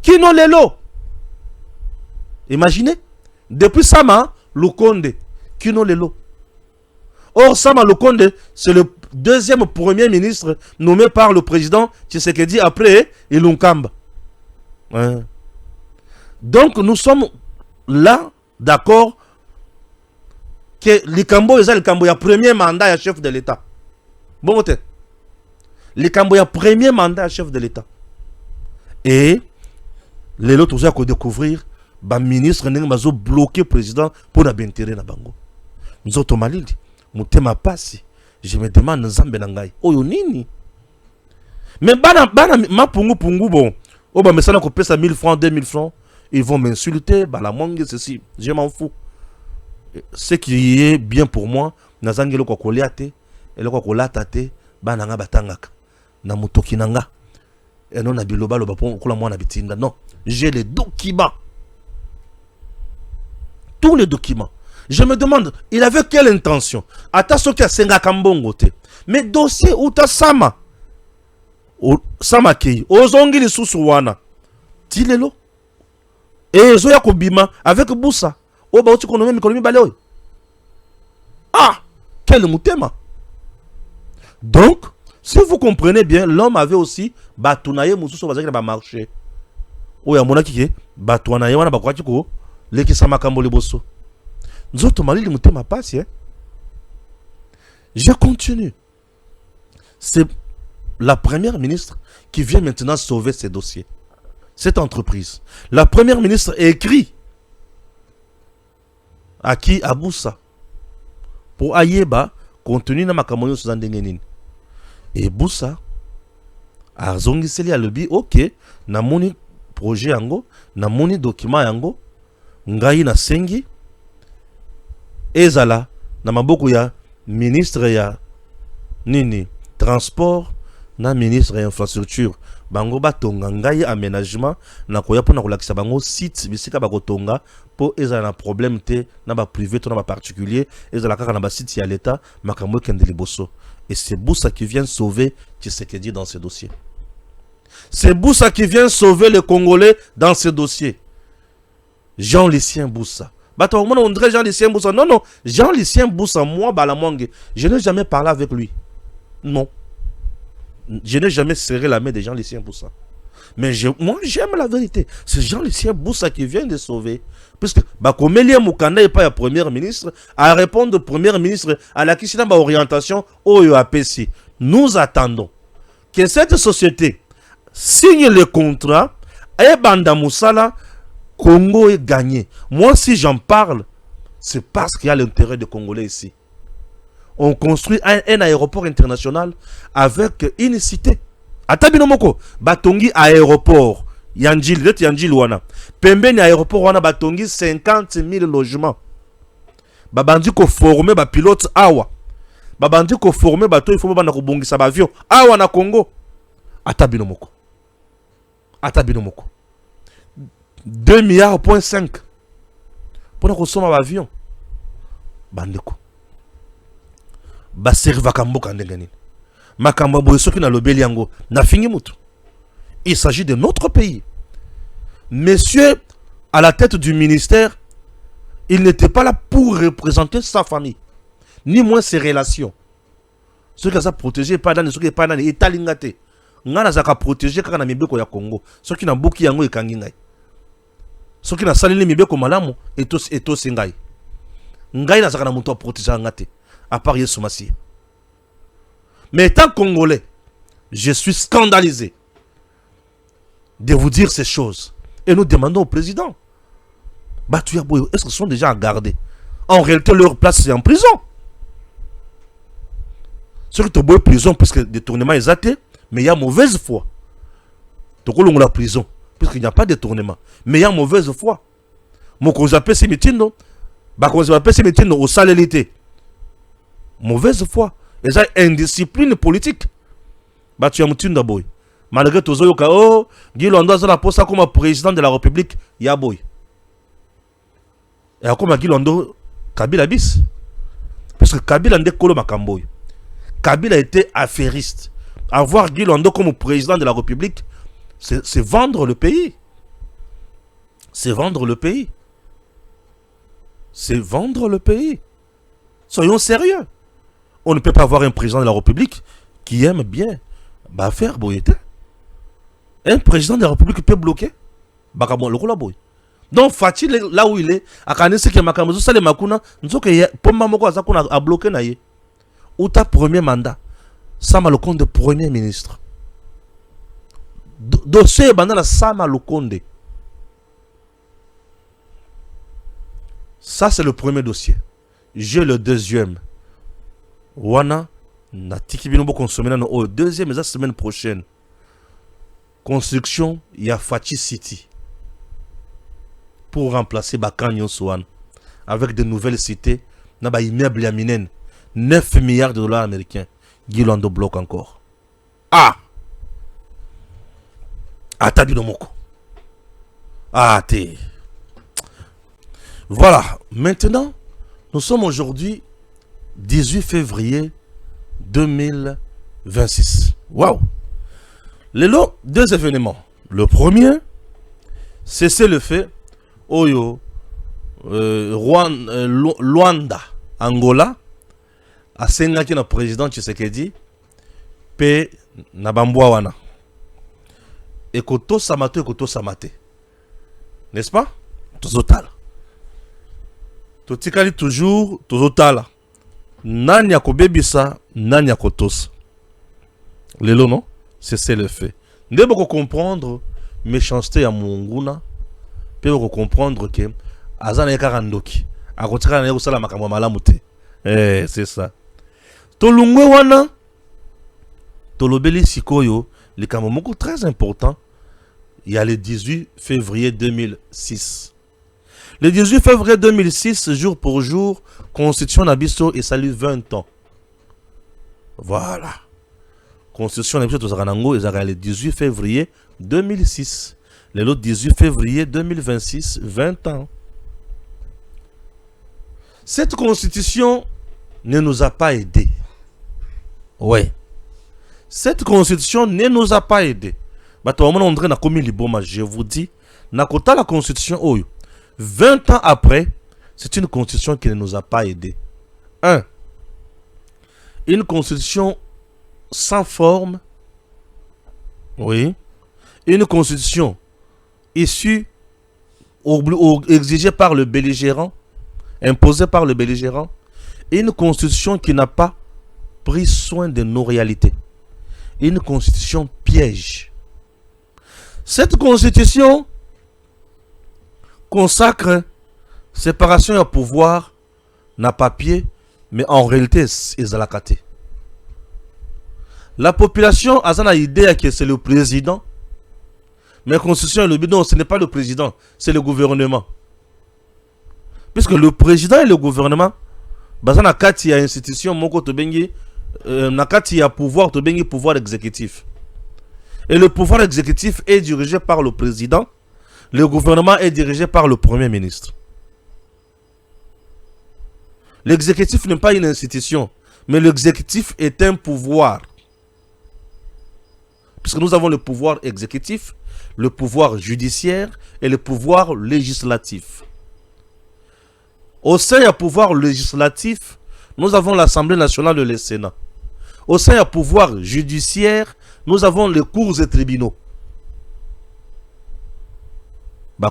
qui n'ont les lots. Imaginez. Depuis Sama Lukonde, qui n'ont les lots. Or, Sama Lukonde, c'est le deuxième premier ministre nommé par le président Tshisekedi après Ilunkamba. Ouais. Donc, nous sommes là, d'accord, que Likambo est le premier mandat à chef de l'État. Bon, le Camboya premier mandat chef de l'État. Et les autres ont à découvrir le ministre n'a bloqué le président pour l'intérêt na bango. Nous autres Mali, mutema pasi. Je me demande nzambe nangai. Oyo nini? Mais bana ma pungu bon. Oh bah mais ça n'a coupé ça 1000 francs, 2000 francs. Ils vont m'insulter, bah la mangue ceci. Je m'en fous. Ce qui est bien pour moi, nazangelo ko koliate. Et le quoi tate bananga batangaka na mutoki nanga et non na biloba loba pour kula mwana bitinda. Non, j'ai les documents, tous les documents. Je me demande, il avait quelle intention? Ata soki asenga kambongo te, mais dossier uta sama sama ki ozongi lisusu wana tilelo et zoya kobima avec Boussa o ba uti konomi mikolomi bale. Ah, quel mutema. Donc, si vous comprenez bien, l'homme avait aussi batounaye mususu bazaki na marché. Oya mona kike batounaye wana bakwati ko leki sama kamboli bosso. Nzoto malili mutema passe. Je continue. C'est la première ministre qui vient maintenant sauver ces dossiers. Cette entreprise. La première ministre écrit à qui? À Boussa. Pour Ayeba, contenu dans ma camoyo sous Andengenin. Et Boussa a zongiseli a lebi, ok, na moni projet yango, na moni document yango, ngai na sengi, ezala, na maboko ya ministre ya nini, transport, na ministre ya infrastructure bango batonga ngai aménagement na koya pona kolakisa bango site bisika bakotonga po ezala na problème te na ba privé to na ba particulier ezala kaka na ba site ya l'état makambo kende liboso. Et c'est Boussa qui vient sauver Tshisekedi dans ce dossier. C'est Boussa qui vient sauver les Congolais dans ce dossier. Jean-Lucien Boussa. On dirait Jean-Lucien Boussa. Non, non. Jean-Lucien Boussa, moi, Balamongue, je n'ai jamais parlé avec lui. Non. Je n'ai jamais serré la main de Jean-Lucien Boussa. Mais moi, j'aime la vérité. C'est Jean-Lucien Boussa qui vient de sauver. Puisque Bakomelia Moukanda n'est pas le premier ministre à répondre au premier ministre à la question de l'orientation au APC. Nous attendons que cette société signe le contrat et Banda Moussala, Congo est gagné. Moi, si j'en parle, c'est parce qu'il y a l'intérêt des Congolais ici. On construit un aéroport international avec une cité. Atabinomoko, Batongi aéroport. Yanjil wana. Pembeni aéroport wana Batongi 50 000 logements. Babandi ko former ba pilote awa. Babandi ko former bato il faut bana ko bongisa ba avion awa na Congo. Atabinomoko. 2 milliards point 5 pour ko soma ba avion. Bandeko. Ba serva kamboka ndengani. Makamba boye soki na lobeli yango na fingi mutu. Il s'agit de notre pays. Monsieur, à la tête du ministère, il n'était pas là pour représenter sa famille, ni moins ses relations. Ceux qui ont protégé, pas dans ceux qui n'ont pas dans les États-Lingate. Ngana zaka protégé quand on a mibeko ya Congo. Ceux qui n'ont bouki yango ekangingai. Ceux qui n'ont salé mibeko malamu eto sengai. Ngai na zaka na muto protégé ngate. À part Yesu Massi. Mais étant Congolais, je suis scandalisé de vous dire ces choses. Et nous demandons au président, est-ce qu'ils sont déjà à garder? En réalité, leur place, c'est en prison. Ceux qui sont en prison, puisque le détournement est athée, mais il y a mauvaise foi. Donc, on a la prison, puisqu'il n'y a pas de détournement. Mais il y a mauvaise foi. Mon qu'on appelle ces meetings, au salélité. Mauvaise foi. Et ça, indiscipline politique. Tu as un boy. Malgré tout ça, Guy Londo a la poste comme président de la République, Yaboy. Et comme Guy Londo, Kabila bis. Parce que Kabila n'a pas Makamboy. Kabila était affairiste. Avoir Guy Londo comme président de la République, c'est vendre le pays. C'est vendre le pays. C'est vendre le pays. Soyons sérieux. On ne peut pas avoir un président de la République qui aime bien faire boyete. Un président de la République peut bloquer. Donc Fati là où il est, à Kanese qui Makambo ça les makuna, nous que pomma moko azakuna a bloqué naie. Ou ta premier mandat, Sama Lokonde premier ministre. Dossier bandana Sama Lokonde. Ça c'est le premier dossier. J'ai le deuxième. Wana na tikibinobo consommer au deuxième la semaine prochaine. Construction ya Fati City pour remplacer Bakanyon Swan avec de nouvelles cités na ba immeuble ya minen 9 milliards de dollars américains. Guy Londo bloque encore. Ah Atabinomoko. Ah té. Voilà, maintenant nous sommes aujourd'hui 18 février 2026. Waouh! Les lots, deux événements. Le premier, c'est le fait, Oyo, Luanda, Angola, a Sengaki na président Tshisekedi, P. Nabambouawana. Et Koto Samato et Koto Samate. N'est-ce pas? Tozotal. Totikali toujours, Tozotal. Nanya Kobebisa, Nanya Kotos. Les lots, non? C'est le fait. Nous devons comprendre méchanceté à Munguna. Nous devons comprendre que Azana Karandoki. A contraire, nous avons makambo malamute. C'est ça. Tolungwe wana. Tolobeli sikoyo. Le kamomoko très important. Il y a le 18 février 2006. Le 18 février 2006, jour pour jour, Constitution Nabiso et salut 20 ans. Voilà. Constitution de Zaganango est le 18 février 2006. Le 18 février 2026, 20 ans. Cette constitution ne nous a pas aidés. Ouais. Cette constitution ne nous a pas aidés. Je vous dis, Nakota la constitution, 20 ans après, c'est une constitution qui ne nous a pas aidés. Une constitution sans forme. Oui. Une constitution issue, exigée par le belligérant, imposée par le belligérant. Une constitution qui n'a pas pris soin de nos réalités. Une constitution piège. Cette constitution consacre séparation et pouvoir, n'a papier, mais en réalité, c'est la caté. La population a une idée que c'est le président, mais la constitution, non, ce n'est pas le président, c'est le gouvernement. Puisque le président et le gouvernement, il y a une institution, il y a pouvoir exécutif. Et le pouvoir exécutif est dirigé par le président, le gouvernement est dirigé par le premier ministre. L'exécutif n'est pas une institution, mais l'exécutif est un pouvoir. Puisque nous avons le pouvoir exécutif, le pouvoir judiciaire et le pouvoir législatif. Au sein du pouvoir législatif, nous avons l'Assemblée nationale et le Sénat. Au sein du pouvoir judiciaire, nous avons les cours et tribunaux.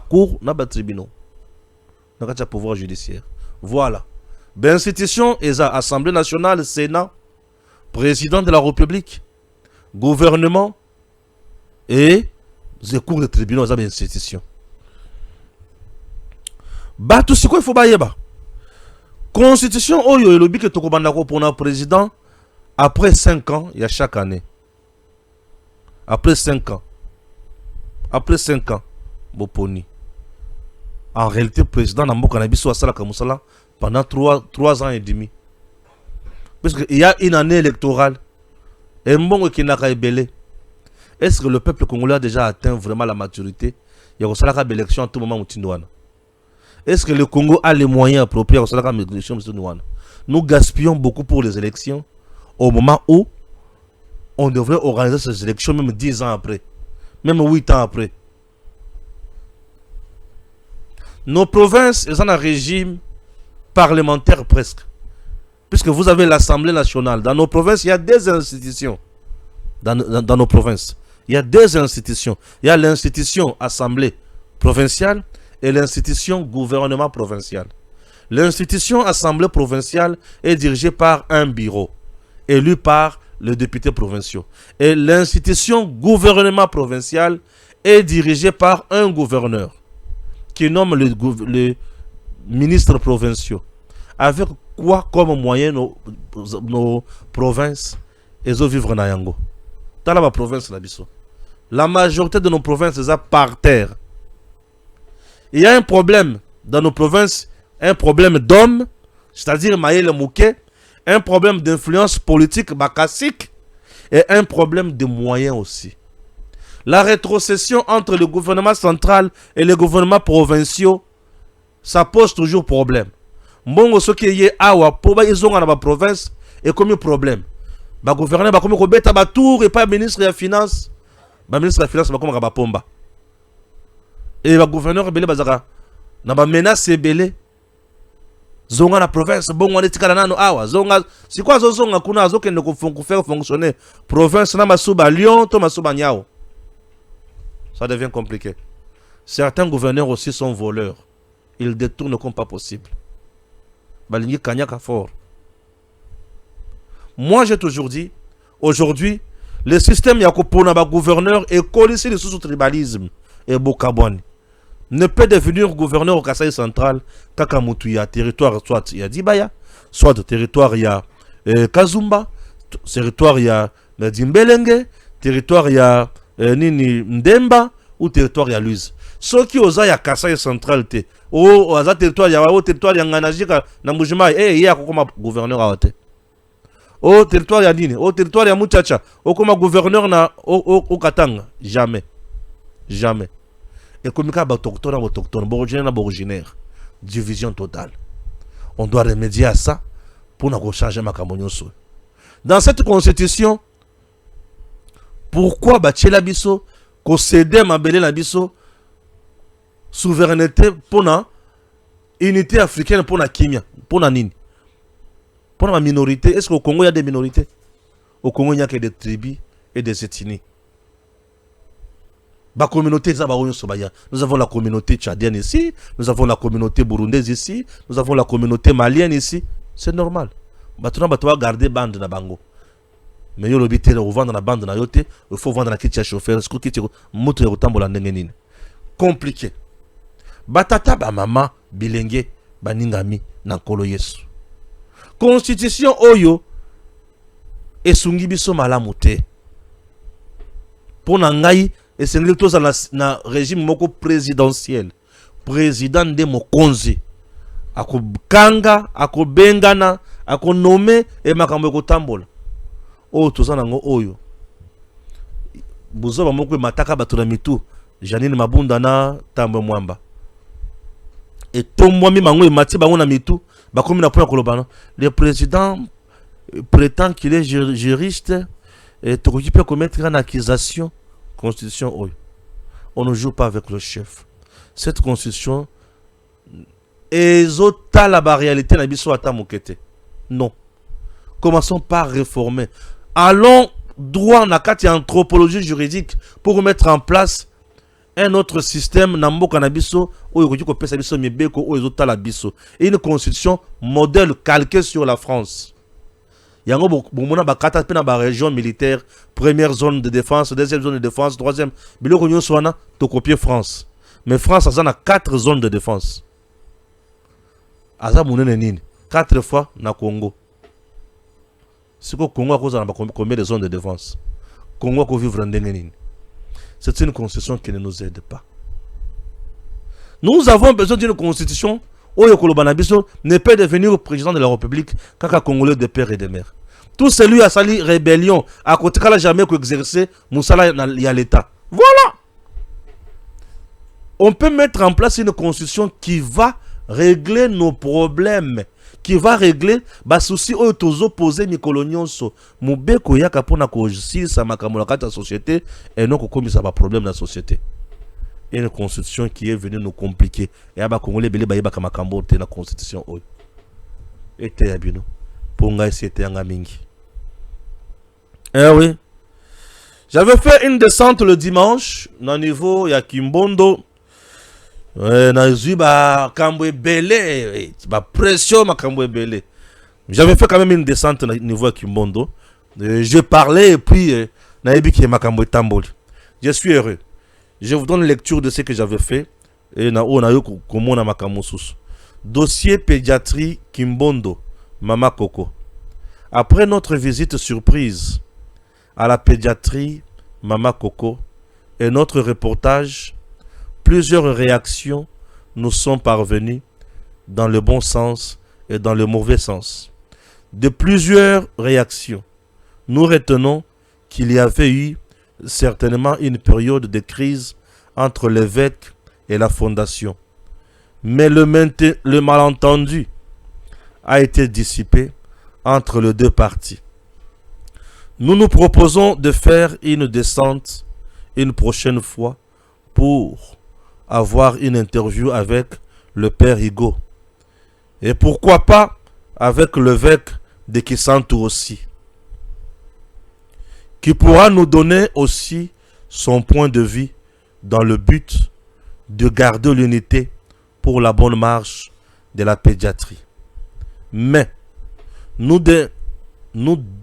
Cours, tribunaux. Nous avons le pouvoir judiciaire. Voilà. L'institution est l'Assemblée nationale, Sénat, président de la République, gouvernement et les cours de tribunaux, c'est une institution. Tout ce qu'il faut bailler. Constitution, il y a le but que pour un président, après 5 ans, il y a chaque année. Après 5 ans. Après 5 ans, Boponi. En réalité, le président n'a pas pendant 3 ans et demi. Parce qu'il y a une année électorale. Et bon qui n'a pas belé. Est-ce que le peuple congolais a déjà atteint vraiment la maturité? Il y a une élection à tout moment. Est-ce que le Congo a les moyens appropriés pour cette élection? Nous gaspillons beaucoup pour les élections au moment où on devrait organiser ces élections même 10 ans après, même 8 ans après. Nos provinces sont un régime parlementaire presque. Puisque vous avez l'Assemblée nationale. Dans nos provinces, il y a des institutions. Dans nos provinces, il y a deux institutions. Il y a l'institution Assemblée provinciale et l'institution gouvernement provincial. L'institution Assemblée provinciale est dirigée par un bureau, élu par les députés provinciaux. Et l'institution gouvernement provincial est dirigée par un gouverneur qui nomme les ministres provinciaux. Avec quoi comme moyen nos provinces et vivre na yango? Dans la province la majorité de nos provinces est par terre. Il y a un problème dans nos provinces, un problème d'hommes, c'est-à-dire Maël Mouké, un problème d'influence politique bakassik et un problème de moyens aussi. La rétrocession entre le gouvernement central et les gouvernements provinciaux, ça pose toujours problème. Bon, ce qui est awa, pour ils ont dans la province, et comme problème. Le gouvernement va comme Robeta Batour et pas ministre de la finance. Le ministre de la finance va comme Rabapomba. Et le gouverneur belé bazaka na ba menace belé zonga na province bon on etikala nano awa zonga c'est quoi zonga kuna zo kende ko faire fonctionner province na masuba Lyon to masuba Niao. Ça devient compliqué. Certains gouverneurs aussi sont voleurs. Ils détournent comme pas possible. Balingi kanyaka fort. Moi j'ai toujours dit aujourd'hui le système yakopona ba gouverneur est collé sur le sous-tribalisme et Bokabouani ne peut devenir gouverneur au Kasaï central Kakamutu, il y a territoire soit il y a Dibaya, soit territoire il y a Kazumba, territoire il y a Dimbelenge, territoire il y a Nini Ndemba ou territoire il y a Luz. Ce qui osa il y a Kasaï central te au territoire il y a territoire il y a Nganajika na Mujima il y a comme gouverneur à Ote. au territoire ya nini, au territoire ya Muchacha, au comme gouverneur na au Katanga, jamais. Jamais. Et comme il y a autochtone, originaire, division totale. On doit remédier à ça pour nous changer ma camonioso. Dans cette constitution, pourquoi Bachela Bisso, qu'on cède ma belle la Bisso, souveraineté pour la unité africaine pour la Kimia, pour la Nini, pour la minorité? Est-ce qu'au Congo il y a des minorités? Au Congo il n'y a que des tribus et des ethnies. Nous avons la communauté tchadienne ici, nous avons la communauté burundaise ici, nous avons la communauté malienne ici. C'est normal. Nous devons garder la bande na bango. Mais yo lobite le vendre la bande na yote, il faut vendre la kiti chauffeur, est-ce que kiti moto ya tambola ndenge nini. Compliqué. Batata ba mama bilenge baningami na nkolo Yesu. Constitution oyo esungi biso malamu te. Pona ngai et c'est na régime moko présidentiel. Président de mokonzi. Ako kanga, ako bengana, ako nommé et makambo ko tambola. Oh toza nango oyo. Buzo ba moko mataka batuna mitu. Janine Mabunda na Tambo Mwamba. Et tombo mi mango mati bango na mitu, ba komi na point kolobana. Le président prétend qu'il est juriste et tokoki peut commettre une accusation. Constitution oyo. On ne joue pas avec le chef. Cette constitution ezota la réalité na biso ata mokete. Non. Commençons par réformer. Allons droit na kati anthropologie juridique pour mettre en place un autre système na mboka na biso oyo koki ko pesa biso mibeko oyo ezota la biso. Et une constitution modèle calquée sur la France. Yango bomona bakata pe na ba région militaire, première zone de défense, deuxième zone de défense, troisième biloko nyonso wana to copier France. Mais France a 4 zones de défense. Aza munene nini 4 fois na Congo. Siko Congo a cause na combien de zones de défense? Congo ko vivre ndenge nini? C'est une constitution qui ne nous aide pas. Nous avons besoin d'une constitution. Oyo Kolobana Biso ne peut devenir président de la République qu'un Congolais de père et de mère. Tout celui a sali rébellion à côté qu'elle a jamais exercé Moussala y a l'État. Voilà. On peut mettre en place une constitution qui va régler nos problèmes, qui va régler les soucis oyo tozo poser mikolo nyonso. Mubeko yaka pona ko justice makambo na kata société et non ko komisa ba problème na société. Une constitution qui est venue nous compliquer. Et aba Congolais belé ba yeba makambo te na constitution oyo. Ete ya bino. Ponga c'était yanga mingi. Eh oui. J'avais fait une descente le dimanche na niveau ya Kimbondo. Na zuba kambo belé, ba pression makambo belé. J'avais fait quand même une descente na niveau ya Kimbondo. Je parlais et puis na yebi ki makambo tamboli. Je suis heureux. Je vous donne lecture de ce que j'avais fait. Et na o na yo komo na makambo susu. Dossier pédiatrie Kimbondo, Mama Coco. Après notre visite surprise à la pédiatrie Mama Coco et notre reportage, plusieurs réactions nous sont parvenues dans le bon sens et dans le mauvais sens. De plusieurs réactions, nous retenons qu'il y avait eu certainement une période de crise entre l'évêque et la fondation. Mais le malentendu a été dissipé entre les deux parties. Nous nous proposons de faire une descente une prochaine fois pour avoir une interview avec le père Higo. Et pourquoi pas avec l'évêque de Kisantu aussi, qui pourra nous donner aussi son point de vue dans le but de garder l'unité pour la bonne marche de la pédiatrie. Mais nous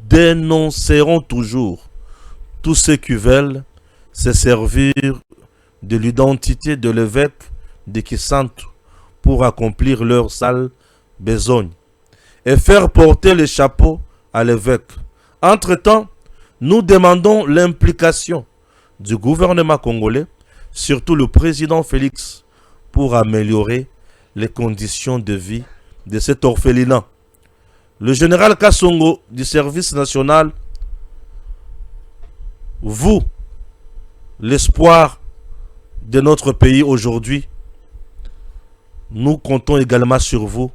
dénoncerons toujours tous ceux qui veulent se servir de l'identité de l'évêque de Kisantu pour accomplir leur sale besogne et faire porter le chapeau à l'évêque. Entre-temps, nous demandons l'implication du gouvernement congolais, surtout le président Félix, pour améliorer les conditions de vie de cet orphelinat. le général Kassongo du service national, vous, l'espoir de notre pays aujourd'hui, nous comptons également sur vous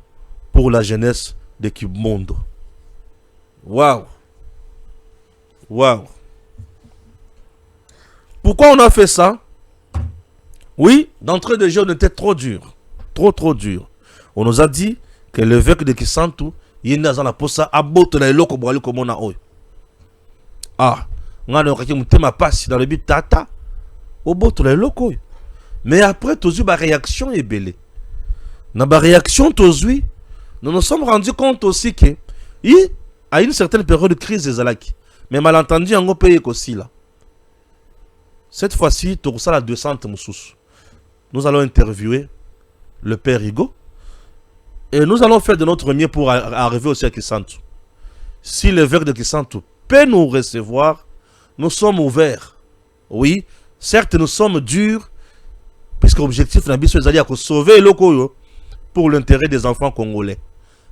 pour la jeunesse de Kibmondo. Waouh! Waouh! Pourquoi on a fait ça? Oui, d'entrée de jeu, on était trop dur. Trop dur. On nous a dit que l'évêque de Kisantu, il y a dans la posa, abote la eloko boali comme on a eu. Ah, on a ma passe dans le but tata. Abote la eloko. Mais après, tout ma réaction est belle. Dans ma réaction, nous nous sommes rendus compte aussi que, à une certaine période de crise des Alaki, mais malentendu, on a payé aussi là. Cette fois-ci, tout ça la 200 moussous. Nous allons interviewer le père Higo et nous allons faire de notre mieux pour arriver aussi à Kisantu. Si l'évêque de Kisantu peut nous recevoir, nous sommes ouverts. Oui, certes, nous sommes durs, puisque l'objectif est de sauver l'Okoyo pour l'intérêt des enfants congolais.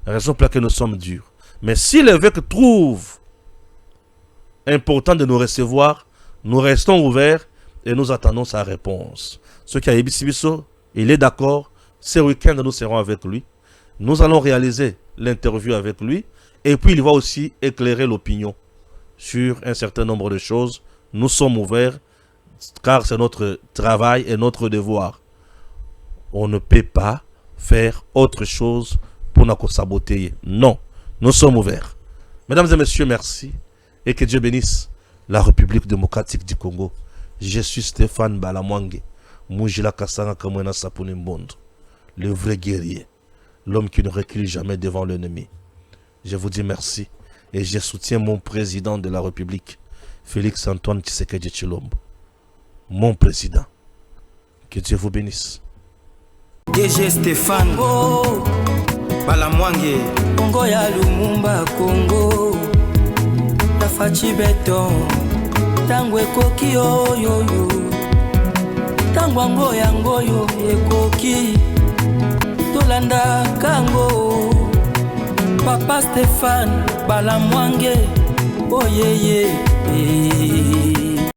Raison pour laquelle nous sommes durs. Mais si l'évêque trouve important de nous recevoir, nous restons ouverts et nous attendons sa réponse. Ce qui a Ebisibiso, il est d'accord. Ce week-end, nous serons avec lui. Nous allons réaliser l'interview avec lui. Et puis, il va aussi éclairer l'opinion sur un certain nombre de choses. Nous sommes ouverts, car c'est notre travail et notre devoir. On ne peut pas faire autre chose pour nous saboter. Non, nous sommes ouverts. Mesdames et messieurs, merci. Et que Dieu bénisse la République démocratique du Congo. Je suis Stéphane Balamwange, Moujila Kassanga Kamwena Sapuni Mbondo, le vrai guerrier, l'homme qui ne recule jamais devant l'ennemi. Je vous dis merci et je soutiens mon président de la République, Félix Antoine Tshisekedi Tshilombo. Mon président. Que Dieu vous bénisse. DG Stéphane Balamwange, Congo ya Lumumba Congo, Tafachi Beton. Tango ekoki oyoyo, tango ngoyo ekoki, tolanda kango, Papa Stéphane Balamwange, oyeye.